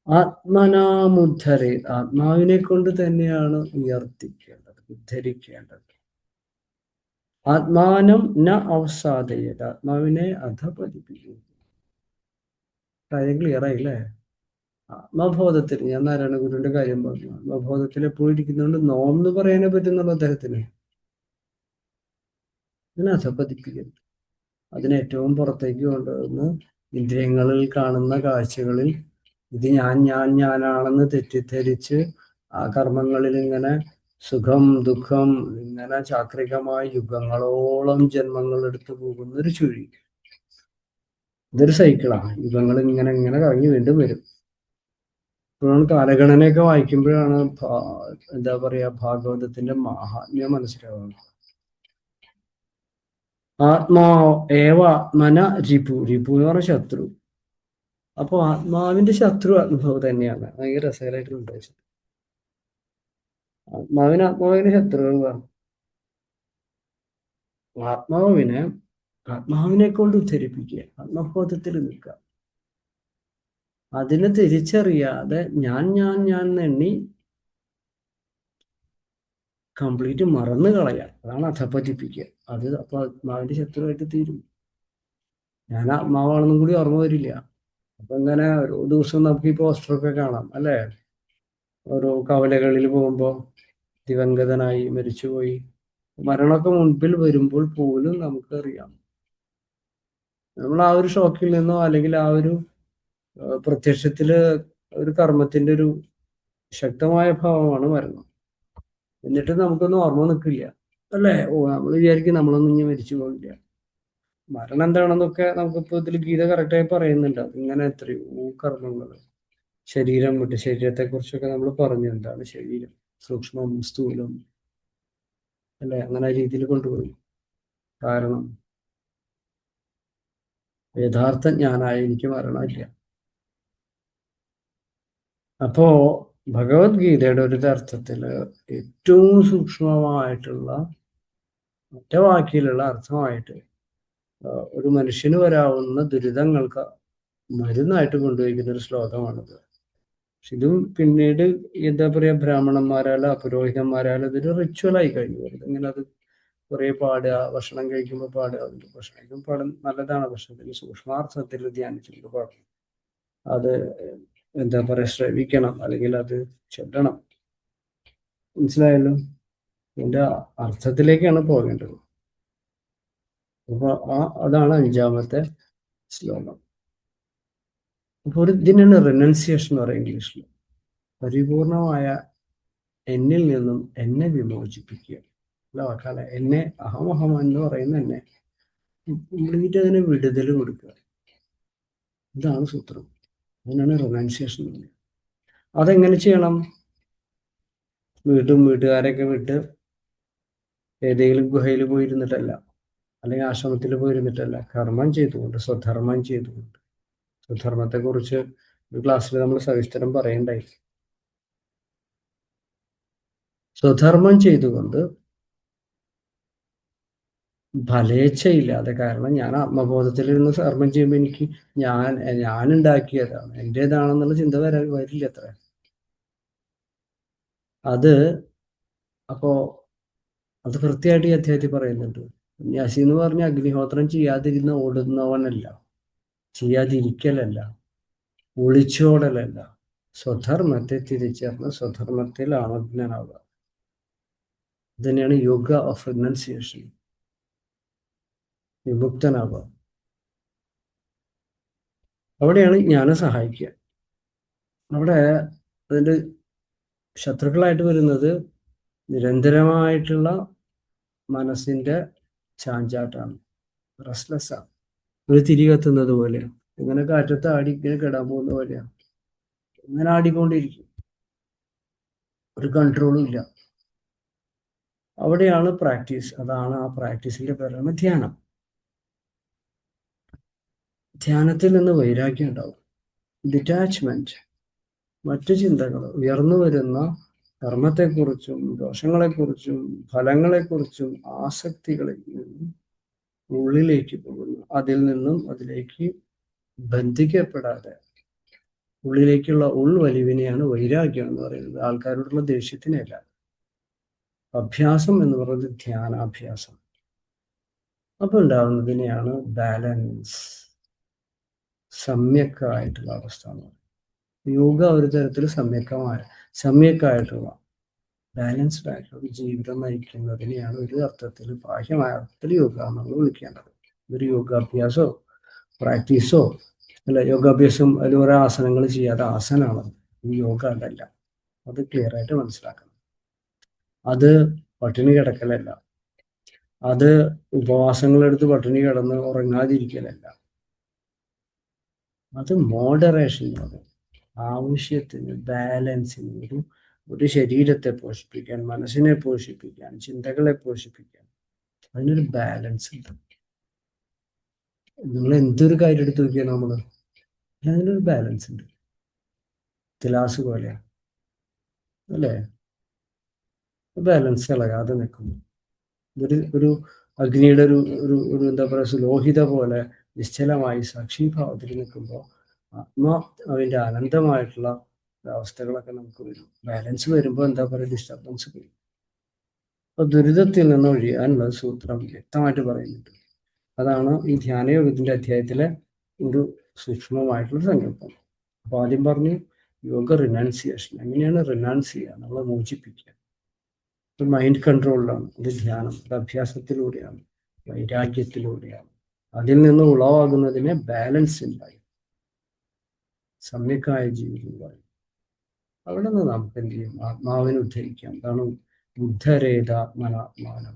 ആത്മനാമുദ്ധരേ, ആത്മാവിനെ കൊണ്ട് തന്നെയാണ് ഉയർത്തിക്കേണ്ടത്, ഉദ്ധരിക്കേണ്ടത്. ആത്മാനം ന അവസാദയത്, ആത്മാവിനെ അധപതിപ്പിക്കും. കാര്യം ക്ലിയർ ആയില്ലേ? ആത്മബോധത്തിൽ, ഞാൻ നാരായണ ഗുരുവിന്റെ കാര്യം പറഞ്ഞു, ആത്മബോധത്തിൽ എപ്പോഴും ഇരിക്കുന്നതുകൊണ്ട് നോം എന്ന് പറയാനേ പറ്റുന്നുള്ളൂ അദ്ദേഹത്തിന്. അതിനെ അധപതിപ്പിക്കരുത്. അതിന് ഏറ്റവും പുറത്തേക്ക് കൊണ്ടുവന്ന് ഇന്ദ്രിയങ്ങളിൽ കാണുന്ന കാഴ്ചകളിൽ ഇത് ഞാനാണെന്ന് തെറ്റിദ്ധരിച്ച് ആ കർമ്മങ്ങളിൽ ഇങ്ങനെ സുഖം ദുഃഖം ഇങ്ങനെ ചാക്രികമായ യുഗങ്ങളോളം ജന്മങ്ങൾ എടുത്തു പോകുന്ന ഒരു ചുഴി. ഇതൊരു സൈക്കിളാണ്. യുഗങ്ങൾ ഇങ്ങനെ കറങ്ങി വീണ്ടും വരും. ഇപ്പോഴാണ് കാലഗണനയൊക്കെ വായിക്കുമ്പോഴാണ് എന്താ പറയാ, ഭാഗവതത്തിന്റെ മഹാത്മ്യം മനസ്സിലാവുന്നത്. ആത്മാ ഏവ ആത്മന രിപു, രിപു എന്ന് പറഞ്ഞ ശത്രു. അപ്പോൾ ആത്മാവിന്റെ ശത്രു ആത്മാവ് തന്നെയാണ്. ഭയങ്കര രസകരമായിട്ടുണ്ട്. ആത്മാവിന് ശത്രുക്കൾ ആത്മാവിനെ ആത്മാവിനെ കൊണ്ട് ഉദ്ധരിപ്പിക്കുക, ആത്മബോധത്തിൽ നിൽക്കുക. അതിനെ തിരിച്ചറിയാതെ ഞാൻ എണ്ണി കംപ്ലീറ്റ് മറന്നു കളയാം. അതാണ് അധപ്പതിപ്പിക്കുക. അത് അപ്പൊ ആത്മാവിന്റെ ശത്രുവായിട്ട് തീരും. ഞാൻ ആത്മാവാണെന്നും കൂടി ഓർമ്മ വരില്ല. അപ്പൊ ഇങ്ങനെ ഒരു ദിവസം നമുക്ക് ഈ പോസ്റ്ററൊക്കെ കാണാം അല്ലേ? ഓരോ കവലകളിൽ പോകുമ്പോൾ ദിവംഗതനായി മരിച്ചുപോയി, മരണമൊക്കെ മുൻപിൽ വരുമ്പോൾ പോലും നമുക്കറിയാം, നമ്മൾ ആ ഒരു ഷോക്കിൽ നിന്നോ അല്ലെങ്കിൽ ആ ഒരു പ്രത്യക്ഷത്തില് ഒരു കർമ്മത്തിന്റെ ഒരു ശക്തമായ ഭാവമാണ് മരണം. എന്നിട്ട് നമുക്കൊന്നും ഓർമ്മ നിൽക്കില്ല അല്ലേ? നമ്മൾ വിചാരിക്കും നമ്മളൊന്നും ഇനി മരിച്ചു പോകില്ല. മരണം എന്താണെന്നൊക്കെ നമുക്കിപ്പോ ഇതിൽ ഗീത കറക്റ്റായി പറയുന്നുണ്ട്. അതിങ്ങനെ എത്രയോ കർമ്മങ്ങൾ, ശരീരം വിട്ട് ശരീരത്തെ കുറിച്ചൊക്കെ നമ്മൾ പറഞ്ഞു. എന്താണ് ശരീരം? സൂക്ഷ്മം, സ്ഥൂലം അല്ലെ? അങ്ങനെ ആ രീതിയിൽ കൊണ്ടുപോയി. കാരണം യഥാർത്ഥ ജ്ഞാനായ എനിക്ക് മരണമില്ല. അപ്പോ ഭഗവത്ഗീതയുടെ ഒരു അർത്ഥത്തില് ഏറ്റവും സൂക്ഷ്മമായിട്ടുള്ള ഒറ്റ വാക്കിലുള്ള അർത്ഥമായിട്ട് ഒരു മനുഷ്യന് വരാവുന്ന ദുരിതങ്ങൾക്ക് മരുന്നായിട്ട് കൊണ്ടുപോയിരിക്കുന്ന ഒരു ശ്ലോകമാണിത്. പക്ഷെ ഇതും പിന്നീട് എന്താ പറയാ, ബ്രാഹ്മണന്മാരാലോ പുരോഹിതന്മാരാലോ ഇതൊരു റിച്വലായി കഴിഞ്ഞു. ഇങ്ങനെ അത് കുറെ പാടുക, ഭക്ഷണം കഴിക്കുമ്പോൾ പാടുക. ഭക്ഷണം കഴിക്കുമ്പോൾ പാടും നല്ലതാണ്, പക്ഷെ ഇതിന് സൂക്ഷ്മാർത്ഥത്തിൽ ധ്യാനിച്ചിട്ട് പാടണം. അത് എന്താ പറയാ, ശ്രവിക്കണം, അല്ലെങ്കിൽ അത് ചൊല്ലണം. മനസ്സിലായല്ലോ? ഇതിന്റെ അർത്ഥത്തിലേക്കാണ് പോകേണ്ടത്. അപ്പൊ അതാണ് 5-ാമത്തെ ശ്ലോകം. അപ്പോൾ ഇതിനാണ് റിനൗൺസിയേഷൻ എന്ന് പറയുക ഇംഗ്ലീഷിൽ. പരിപൂർണമായ എന്നിൽ നിന്നും എന്നെ വിമോചിപ്പിക്കുക. അല്ല വാക്കാല എന്നെ, അഹം എന്ന് പറയുന്ന എന്നെ കംപ്ലീറ്റ് അതിന് വിടുതൽ കൊടുക്കുക. ഇതാണ് സൂത്രം. അതിനാണ് റിനൗൺസിയേഷൻ എന്ന് പറയുന്നത്. അതെങ്ങനെ ചെയ്യണം? വീട്ടുകാരെയൊക്കെ വിട്ട് ഏതെങ്കിലും ഗുഹയിൽ പോയിരുന്നിട്ടല്ല, അല്ലെങ്കിൽ ആശ്രമത്തിൽ പോയിരുന്നിട്ടല്ല, കർമ്മം ചെയ്തുകൊണ്ട്, സ്വധർമ്മം ചെയ്തുകൊണ്ട്. സ്വധർമ്മത്തെക്കുറിച്ച് ഒരു ക്ലാസ്സിൽ നമ്മൾ സവിസ്തരം പറയണ്ടായി. സ്വധർമ്മം ചെയ്തുകൊണ്ട് ഫലേച്ഛയില്ലാതെ, കാരണം ഞാൻ ആത്മബോധത്തിൽ നിന്ന് കർമ്മം ചെയ്യുമ്പോൾ എനിക്ക് ഞാൻ ഉണ്ടാക്കിയതാണ്, എൻ്റേതാണെന്നുള്ള ചിന്ത വരില്ല അത്ര. അത് കൃത്യമായിട്ട് ഈ അധ്യായത്തിൽ പറയുന്നുണ്ട്. സന്യാസി എന്ന് പറഞ്ഞ അഗ്നിഹോത്രം ചെയ്യാതിരുന്ന ഓടുന്നവനല്ല, ചെയ്യാതിരിക്കലല്ല, ഒളിച്ചോടലല്ല, സ്വധർമ്മത്തെ തിരിച്ചറിഞ്ഞ് സ്വധർമ്മത്തിൽ ആമഗ്നനാവുക. തന്നെയാണ് യോഗ ഓഫ് റിനൗൺസിയേഷൻ, വിമുക്തനാവുക. അവിടെയാണ് ജ്ഞാനം സഹായിക്കുക. അവിടെ അതിൻ്റെ ശത്രുക്കളായിട്ട് വരുന്നത് നിരന്തരമായിട്ടുള്ള മനസ്സിന്റെ ചാഞ്ചാട്ടാണ്, റെസ്റ്റ്ലെസ്സാണ്. ഒരു തിരി കത്തുന്നത് പോലെയാണ്. ഇങ്ങനെ കാറ്റത്ത് ആടി ഇങ്ങനെ കിടാൻ പോകുന്ന പോലെയാണ്. ഇങ്ങനെ ആടിക്കൊണ്ടിരിക്കും, ഒരു കൺട്രോളും ഇല്ല. അവിടെയാണ് പ്രാക്ടീസ്. അതാണ് ആ പ്രാക്ടീസിന്റെ പേരാണ് ധ്യാനം. ധ്യാനത്തിൽ നിന്ന് വൈരാഗ്യം ഉണ്ടാവും, ഡിറ്റാച്ച്മെന്റ്, മറ്റു ചിന്തകൾ, ഉയർന്നു വരുന്ന കർമ്മത്തെക്കുറിച്ചും ദോഷങ്ങളെക്കുറിച്ചും ഫലങ്ങളെക്കുറിച്ചും ആസക്തികളിൽ നിന്നും ഉള്ളിലേക്ക് പോകുന്നു. അതിൽ നിന്നും അതിലേക്ക് ബന്ധിക്കപ്പെടാതെ ഉള്ളിലേക്കുള്ള ഉൾവലിവിനെയാണ് വൈരാഗ്യം എന്ന് പറയുന്നത്. ആൾക്കാരോടുള്ള ദേഷ്യത്തിനല്ല. അഭ്യാസം എന്ന് പറയുന്നത് ധ്യാനാഭ്യാസം. അപ്പൊ ഉണ്ടാവുന്നതിനെയാണ് ബാലൻസ്, സമ്യക്കായിട്ടുള്ള അവസ്ഥ എന്ന് പറയുന്നത്. യോഗ ഒരു തരത്തിൽ സമ്യക്കായിട്ടുള്ള ബാലൻസ്ഡ് ആയിട്ടുള്ള ഒരു ജീവിതം നയിക്കുന്നതിനെയാണ് ഒരു അർത്ഥത്തിൽ, ബാഹ്യമായ അർത്ഥത്തിൽ യോഗ നമ്മൾ വിളിക്കേണ്ടത്. ഒരു യോഗാഭ്യാസോ പ്രാക്ടീസോ അല്ല. യോഗാഭ്യാസം അതിൽ ഓരോ ആസനങ്ങൾ ചെയ്യാതെ ആസനമാണ്, ഈ യോഗ അതല്ല. അത് ക്ലിയർ ആയിട്ട് മനസ്സിലാക്കണം. അത് പട്ടിണി കിടക്കലല്ല, അത് ഉപവാസങ്ങളെടുത്ത് പട്ടിണി കിടന്ന് ഉറങ്ങാതിരിക്കലല്ല. അത് മോഡറേഷൻ എന്ന് പറയും. ആവശ്യത്തിന്, ബാലൻസിന്, ഒരു ശരീരത്തെ പോഷിപ്പിക്കാൻ, മനസ്സിനെ പോഷിപ്പിക്കാൻ, ചിന്തകളെ പോഷിപ്പിക്കാൻ, അതിനൊരു ബാലൻസ് ഉണ്ട്. നിങ്ങൾ എന്തൊരു കാര്യം എടുത്ത് നോക്കിയാൽ അതിനൊരു ബാലൻസ് ഉണ്ട്. തിലാസ് പോലെയാണ് അല്ലേ? ബാലൻസ് ഇളകാതെ നിൽക്കുന്നു. ഒരു അഗ്നിയുടെ ഒരു എന്താ പറയുക ലോഹിത പോലെ നിശ്ചലമായി സാക്ഷിഭാവത്തിൽ നിൽക്കുമ്പോൾ അതിൻ്റെ അനന്തമായിട്ടുള്ള അവസ്ഥകളൊക്കെ നമുക്ക് വരും. ബാലൻസ് വരുമ്പോൾ എന്താ പറയുക ഡിസ്റ്റർബൻസ് വരും. അപ്പൊ ദുരിതത്തിൽ നിന്ന് ഒഴിയാനുള്ള സൂത്രം വ്യക്തമായിട്ട് പറയുന്നുണ്ട്. അതാണ് ഈ ധ്യാനയോഗത്തിന്റെ അധ്യായത്തിലെ ഒരു സൂക്ഷ്മമായിട്ടുള്ള സങ്കല്പം. അപ്പൊ ആദ്യം പറഞ്ഞു യോഗ റിനൗൺസിയേഷൻ. എങ്ങനെയാണ് റിനൗൺസ് ചെയ്യുക? നമ്മളെ മോചിപ്പിക്കുക. മൈൻഡ് കൺട്രോളിലാണ്. അത് ധ്യാനം, അത് അഭ്യാസത്തിലൂടെയാണ്, വൈരാഗ്യത്തിലൂടെയാണ്. അതിൽ നിന്ന് ഉളവാകുന്നതിനെ ബാലൻസ് ഉണ്ടായി സമ്യക്കായ ജീവിതം പറയും. അവിടെ നിന്ന് നമുക്ക് എന്ത് ചെയ്യും? ആത്മാവിനെ ഉദ്ധരിക്കാം. അതാണ് ഉദ്ധരേതാത്മനാത്മാനം.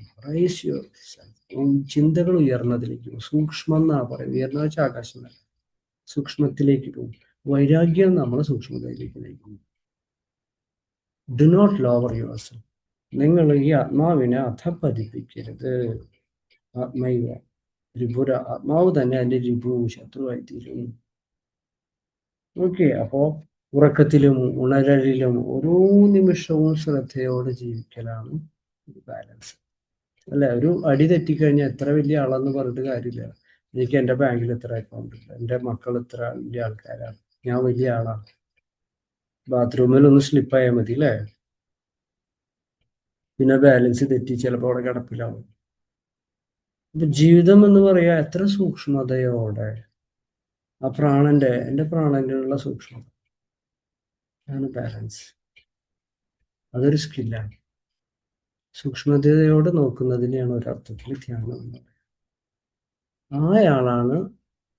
ചിന്തകൾ ഉയർന്നതിലേക്ക് പോകും. സൂക്ഷ്മം എന്നാ പറയും. ഉയർന്ന വെച്ചാൽ ആകാശം തന്നെ. സൂക്ഷ്മത്തിലേക്ക് പോകും. വൈരാഗ്യം നമ്മളെ സൂക്ഷ്മതയിലേക്ക് നയിക്കും. Do not lower yourself. നിങ്ങൾ ഈ ആത്മാവിനെ അധപ്പതിപ്പിക്കരുത്. ആത്മൈവ ത്രിപുര. ആത്മാവ് തന്നെ അതിന്റെ രിപു, ശത്രുവായി തീരും. ഓക്കെ. അപ്പോ ഉറക്കത്തിലും ഉണരലിലും ഓരോ നിമിഷവും ശ്രദ്ധയോടെ ജീവിക്കലാണ് ബാലൻസ്. അല്ല, ഒരു അടി തെറ്റിക്കഴിഞ്ഞാൽ എത്ര വലിയ ആളെന്ന് പറഞ്ഞിട്ട് കാര്യമില്ല. എനിക്ക് എൻ്റെ ബാങ്കിൽ എത്ര അക്കൗണ്ട് ഉണ്ട്, എൻ്റെ മക്കൾ എത്ര വലിയ ആൾക്കാരാണ്, ഞാൻ വലിയ ആളാണ്. ബാത്റൂമിൽ ഒന്ന് സ്ലിപ്പായാൽ മതി അല്ലേ? പിന്നെ ബാലൻസ് തെറ്റി ചിലപ്പോൾ അവിടെ കിടപ്പിലാവും. അപ്പൊ ജീവിതം എന്ന് പറയാ എത്ര സൂക്ഷ്മതയോടെ ആ എൻ്റെ പ്രാണന്റെ സൂക്ഷ്മത ആണ് ബാലൻസ്. അതൊരു സ്കില്ലാണ്. സൂക്ഷ്മതയോടെ നോക്കുന്നതിനെയാണ് ഒരർത്ഥത്തിൽ ധ്യാനം എന്ന് പറയുന്നത്. ആളാണ്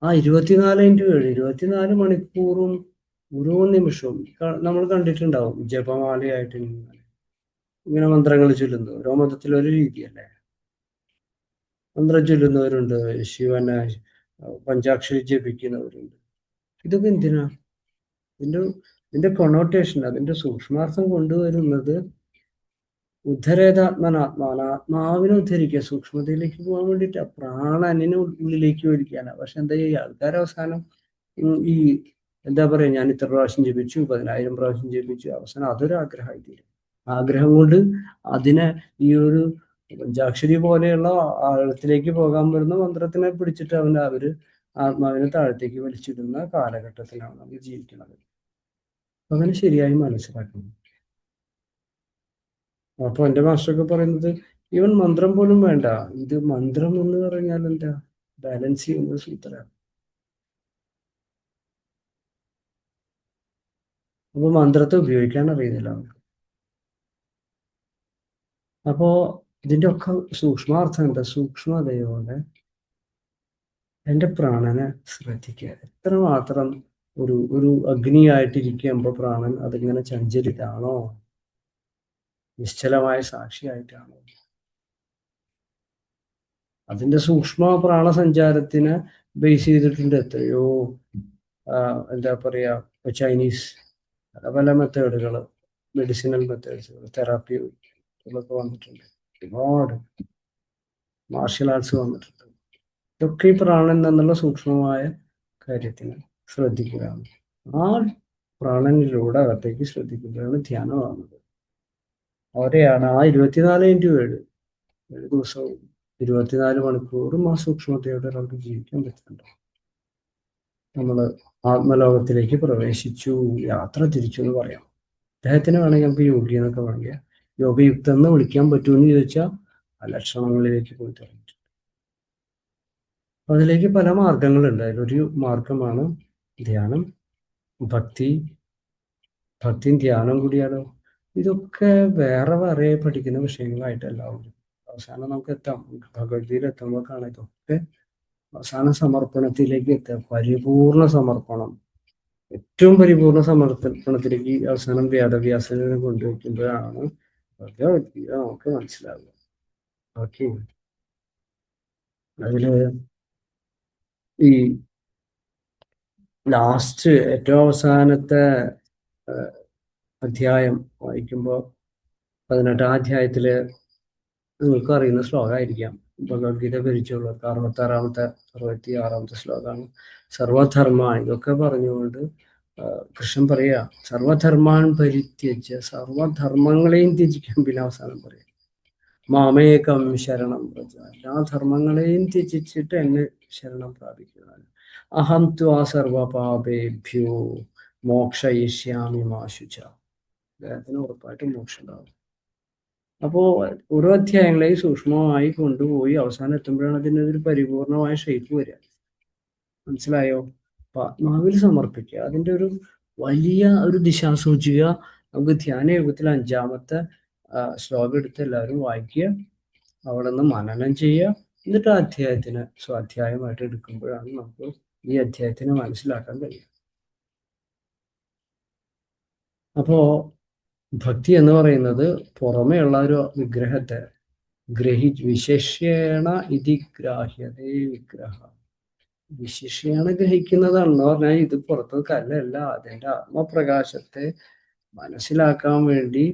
ആ 24/7 24 മണിക്കൂറും ഓരോ നിമിഷവും നമ്മൾ കണ്ടിട്ടുണ്ടാവും. ജപമാലയായിട്ട് ഇങ്ങനെ മന്ത്രങ്ങൾ ചൊല്ലുന്നു. ഓരോ മതത്തിൽ ഒരു രീതിയല്ലേ. മന്ത്രം ചൊല്ലുന്നവരുണ്ട്, ശിവനെ പഞ്ചാക്ഷരി ജപിക്കുന്നവരുണ്ട്. ഇതൊക്കെ എന്തിനാ? ഇതിന്റെ കൊണോട്ടേഷൻ, അതിന്റെ സൂക്ഷ്മാർത്ഥം കൊണ്ടുവരുന്നത് ആത്മാവിനെ ഉദ്ധരിക്കുക, സൂക്ഷ്മതയിലേക്ക് പോകാൻ വേണ്ടിയിട്ട്. പ്രാണനെ ഉള്ളിലേക്ക് വലിക്കാനാണ്. പക്ഷെ എന്താ ചെയ്യുക? ആൾക്കാർ അവസാനം ഈ എന്താ പറയാ, ഞാൻ ഇത്ര പ്രാവശ്യം ജപിച്ചു, 10,000 പ്രാവശ്യം ജപിച്ചു, അവസാനം അതൊരു ആഗ്രഹമായി തീരും. ആഗ്രഹം കൊണ്ട് അതിനെ ഈ ഒരു പഞ്ചാക്ഷരി പോലെയുള്ള ആഴത്തിലേക്ക് പോകാൻ വരുന്ന മന്ത്രത്തിനെ പിടിച്ചിട്ട് അവര് ആത്മാവിനെ താഴത്തേക്ക് വലിച്ചിടുന്ന കാലഘട്ടത്തിലാണ് നമ്മൾ ജീവിക്കുന്നത്. അങ്ങനെ ശരിയായി മനസ്സിലാക്കണം. അപ്പൊ എൻ്റെ മാസ്റ്ററൊക്കെ പറയുന്നത് ഈവൻ മന്ത്രം പോലും വേണ്ട. ഇത് മന്ത്രം എന്ന് പറഞ്ഞാൽ എന്താ? ബാലൻസ് ചെയ്യുന്ന സൂത്രമാണ്. അപ്പൊ മന്ത്രത്തെ ഉപയോഗിക്കാൻ അറിയുന്നില്ല നമുക്ക്. അപ്പോ ഇതിന്റെ ഒക്കെ സൂക്ഷ്മാർത്ഥം എന്താ? സൂക്ഷ്മതയോടെ എൻ്റെ പ്രാണനെ ശ്രദ്ധിക്കുക. എത്രമാത്രം ഒരു അഗ്നിയായിട്ടിരിക്കുമ്പോൾ പ്രാണൻ അതിങ്ങനെ ചഞ്ചരിതാണോ, നിശ്ചലമായ സാക്ഷിയായിട്ടാണോ? അതിന്റെ സൂക്ഷ്മ പ്രാണസഞ്ചാരത്തിനെ ബേസ് ചെയ്തിട്ടുണ്ട് എത്രയോ എന്താ പറയാ, ചൈനീസ് പല മെത്തേഡുകൾ, മെഡിസിനൽ മെത്തേഡ്സുകൾ, തെറാപ്പികളൊക്കെ വന്നിട്ടുണ്ട്. ഒരുപാട് മാർഷ്യൽ ആർട്സ് വന്നിട്ടുണ്ട്. ഇതൊക്കെ ഈ പ്രാണൻ എന്നുള്ള സൂക്ഷ്മമായ കാര്യത്തിന് ശ്രദ്ധിക്കുകയാണ്. ആ പ്രാണനിലൂടെ അകത്തേക്ക് ശ്രദ്ധിക്കുകയാണ് ധ്യാനമാകുന്നത്. അവരെയാണ് ആ 24/7 ഒരു ദിവസവും 24 മണിക്കൂറും ആ സൂക്ഷ്മതയോടെ ഒരാൾക്ക് ജീവിക്കാൻ പറ്റുന്നുണ്ട്. നമ്മൾ ആത്മലോകത്തിലേക്ക് പ്രവേശിച്ചു, യാത്ര തിരിച്ചു എന്ന് പറയാം. അദ്ദേഹത്തിന് വേണമെങ്കിൽ നമുക്ക് യോഗി എന്നൊക്കെ പറയാം. യോഗയുക്തം എന്ന് വിളിക്കാൻ പറ്റുമെന്ന് ചോദിച്ചാൽ ആ ലക്ഷണങ്ങളിലേക്ക് പോയി തുടങ്ങിയിട്ടുണ്ട്. അതിലേക്ക് പല മാർഗങ്ങളുണ്ട്. അതിലൊരു മാർഗമാണ് ധ്യാനം. ഭക്തിയും ധ്യാനം കൂടിയാലോ? ഇതൊക്കെ വേറെ വേറെ പഠിക്കുന്ന വിഷയങ്ങളായിട്ടല്ല. അവസാനം നമുക്ക് എത്താം. ഭഗവത്ഗീത എത്തുമ്പോഴാണ് ഇതൊക്കെ അവസാന സമർപ്പണത്തിലേക്ക് എത്തുക. പരിപൂർണ സമർപ്പണം, ഏറ്റവും പരിപൂർണ സമർപ്പണത്തിലേക്ക് അവസാനം വേദവ്യാസനെ കൊണ്ടുവയ്ക്കുമ്പോഴാണ് ഭഗവത്ഗീത നമുക്ക് മനസ്സിലാവുക. ഓക്കെ. അതില് ഈ ലാസ്റ്റ് ഏറ്റവും അവസാനത്തെ അധ്യായം വായിക്കുമ്പോൾ 18-ാം അധ്യായത്തില് നിങ്ങൾക്ക് അറിയുന്ന ശ്ലോകമായിരിക്കാം. ഭഗവത്ഗീത പരിചയമുള്ളവർക്ക് 66-66 ശ്ലോകമാണ്. സർവധർമാൻ, ഇതൊക്കെ പറഞ്ഞുകൊണ്ട് കൃഷ്ണൻ പറയാ, സർവധർമാൻ പരിത്യജ്യ, സർവധർമ്മങ്ങളെയും ത്യജിക്കാൻ. പിന്നെ അവസാനം പറയാം, മാമേകം ശരണം വ്രജ, എല്ലാ ധർമ്മങ്ങളെയും ത്യജിച്ചിട്ട് എന്നെ ശരണം പ്രാപിക്കുന്നതാണ്. അഹം ത്വാ സർവപാപേഭ്യോ മോക്ഷയിഷ്യാമി മാ ശുച, അദ്ദേഹത്തിന് ഉറപ്പായിട്ടും മോക്ഷം ഉണ്ടാവും. അപ്പോൾ ഓരോ അധ്യായങ്ങളെയും സൂക്ഷ്മമായി കൊണ്ടുപോയി അവസാനം എത്തുമ്പോഴാണ് അതിൻ്റെ ഒരു പരിപൂർണമായ ഷേപ്പ് വരിക. മനസ്സിലായോ? അപ്പൊ ആത്മാവിൽ സമർപ്പിക്കുക, അതിൻ്റെ ഒരു വലിയ ഒരു ദിശാസൂചിക. നമുക്ക് ധ്യാനയോഗത്തിൽ 5-ാമത്തെ ശ്ലോകം എടുത്ത് എല്ലാവരും വായിക്കുക, അവിടെ നിന്ന് മനനം ചെയ്യുക. എന്നിട്ട് ആ അധ്യായത്തിന് സ്വാധ്യായമായിട്ട് എടുക്കുമ്പോഴാണ് നമുക്ക് ഈ അധ്യായത്തിനെ മനസ്സിലാക്കാൻ കഴിയുക. അപ്പോ ഭക്തി എന്ന് പറയുന്നത് പുറമേയുള്ള ഒരു വിഗ്രഹത്തെ വിശേഷേണ ഇതി ഗ്രാഹ്യതേ വിഗ്രഹ, വിശേഷേണ ഗ്രഹിക്കുന്നതാണെന്ന് പറഞ്ഞാൽ ഇത് പുറത്ത് കല്ലല്ല, അതിൻ്റെ ആത്മപ്രകാശത്തെ മനസ്സിലാക്കാൻ വേണ്ടി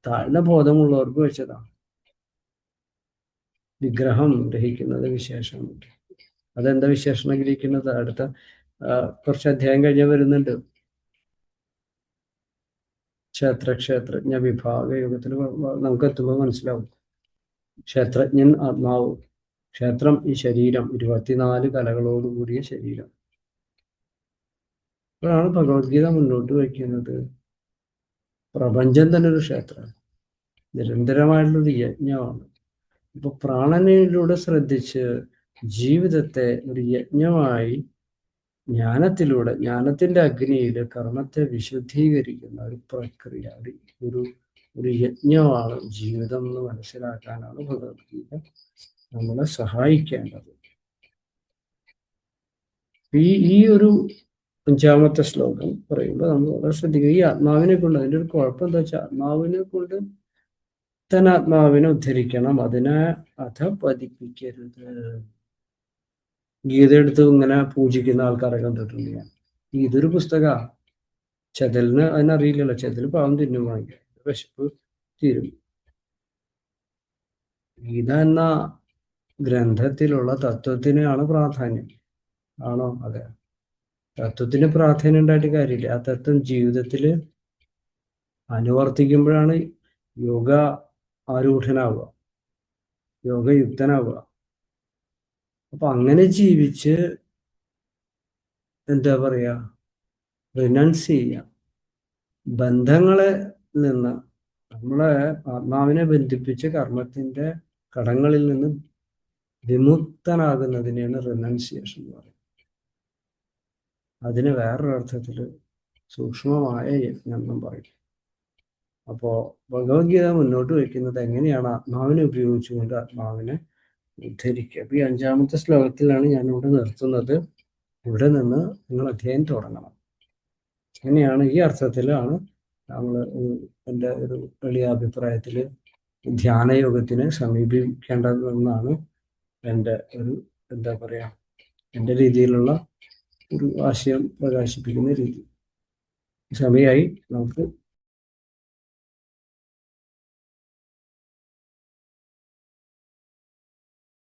താഴ്ന്ന ബോധമുള്ളവർക്ക് വെച്ചതാണ്. വിഗ്രഹം ഗ്രഹിക്കുന്നത് വിശേഷം. അതെന്താ വിശേഷണം ഗ്രഹിക്കുന്നത്? അടുത്ത കുറച്ച് അധ്യായം കഴിഞ്ഞാൽ വരുന്നുണ്ട്. ക്ഷേത്രജ്ഞ വിഭാഗ യുഗത്തിൽ നമുക്ക് എത്തുമ്പോൾ മനസ്സിലാവും. ക്ഷേത്രജ്ഞൻ ആത്മാവ്, ക്ഷേത്രം ഈ ശരീരം, 24 കലകളോടുകൂടിയ ശരീരം. അപ്പോഴാണ് ഭഗവത്ഗീത മുന്നോട്ട് വയ്ക്കുന്നത് പ്രപഞ്ചം തന്നെ ഒരു ക്ഷേത്രമാണ്, നിരന്തരമായിട്ടുള്ളൊരു യജ്ഞമാണ്. ഇപ്പൊ പ്രാണനിലൂടെ ശ്രദ്ധിച്ച് ജീവിതത്തെ ഒരു യജ്ഞമായി ജ്ഞാനത്തിലൂടെ, ജ്ഞാനത്തിന്റെ അഗ്നിയിൽ കർമ്മത്തെ വിശുദ്ധീകരിക്കുന്ന ഒരു പ്രക്രിയ, ഒരു യജ്ഞമാണ് ജീവിതം എന്ന് മനസ്സിലാക്കാനാണ് ഭഗവത്ഗീത നമ്മളെ സഹായിക്കേണ്ടത്. ഈ ഒരു 5-ാമത്തെ ശ്ലോകം പറയുമ്പോൾ നമ്മൾ വളരെ ശ്രദ്ധിക്കുക. ഈ ആത്മാവിനെ കൊണ്ട്, അതിൻ്റെ ഒരു കുഴപ്പം എന്താ വെച്ചാൽ, ആത്മാവിനെ കൊണ്ട് തന്നെ ആത്മാവിനെ ഉദ്ധരിക്കണം, അതിനെ അധപതിപ്പിക്കരുത്. ഗീത എടുത്ത് ഇങ്ങനെ പൂജിക്കുന്ന ആൾക്കാരെ കണ്ടിട്ടുണ്ട് ഞാൻ. ഇതൊരു പുസ്തകമാണ്, ചെതലിന് അതിനറിയില്ലല്ലോ, ചെതൽ പാവം തിന്നും, വാങ്ങിക്കുക, വിശപ്പ് തീരും. ഗീത എന്ന ഗ്രന്ഥത്തിലുള്ള തത്വത്തിനാണ് പ്രാധാന്യം. ആണോ? അതെ, തത്വത്തിന് പ്രാധാന്യം ഉണ്ടായിട്ട് കാര്യമില്ല. ആ തത്വം ജീവിതത്തിൽ അനുവർത്തിക്കുമ്പോഴാണ് യോഗ ആരൂഢനാവുക, യോഗയുക്തനാവുക. അപ്പൊ അങ്ങനെ ജീവിച്ച് എന്താ പറയാ, റിനൗൺസ് ചെയ്യുക, ബന്ധങ്ങളെ നിന്ന്, നമ്മളെ ആത്മാവിനെ ബന്ധിപ്പിച്ച് കർമ്മത്തിന്റെ കടങ്ങളിൽ നിന്ന് വിമുക്തനാകുന്നതിനെയാണ് റിനൗൺസിയേഷൻ എന്ന് പറയുന്നത്. അതിന് വേറൊരർത്ഥത്തിൽ സൂക്ഷ്മമായ യജ്ഞം എന്നും പറയും. അപ്പോൾ ഭഗവത്ഗീത മുന്നോട്ട് വയ്ക്കുന്നത് എങ്ങനെയാണ് ആത്മാവിനെ ഉപയോഗിച്ചുകൊണ്ട് ആത്മാവിനെ ഉദ്ധരിക്കുക. അപ്പൊ ഈ 5-ാമത്തെ ശ്ലോകത്തിലാണ് ഞാനിവിടെ നിർത്തുന്നത്. ഇവിടെ നിന്ന് നിങ്ങൾ അധ്യായം തുടങ്ങണം. അങ്ങനെയാണ്, ഈ അർത്ഥത്തിലാണ് നമ്മൾ എൻ്റെ ഒരു വലിയ അഭിപ്രായത്തിൽ ധ്യാനയോഗത്തിനെ സമീപിക്കേണ്ടതെന്നാണ് എൻ്റെ ഒരു എന്താ പറയുക, എൻ്റെ രീതിയിലുള്ള ഒരു ആശയം പ്രകാശിപ്പിക്കുന്ന രീതി. സമയമായി, നമുക്ക്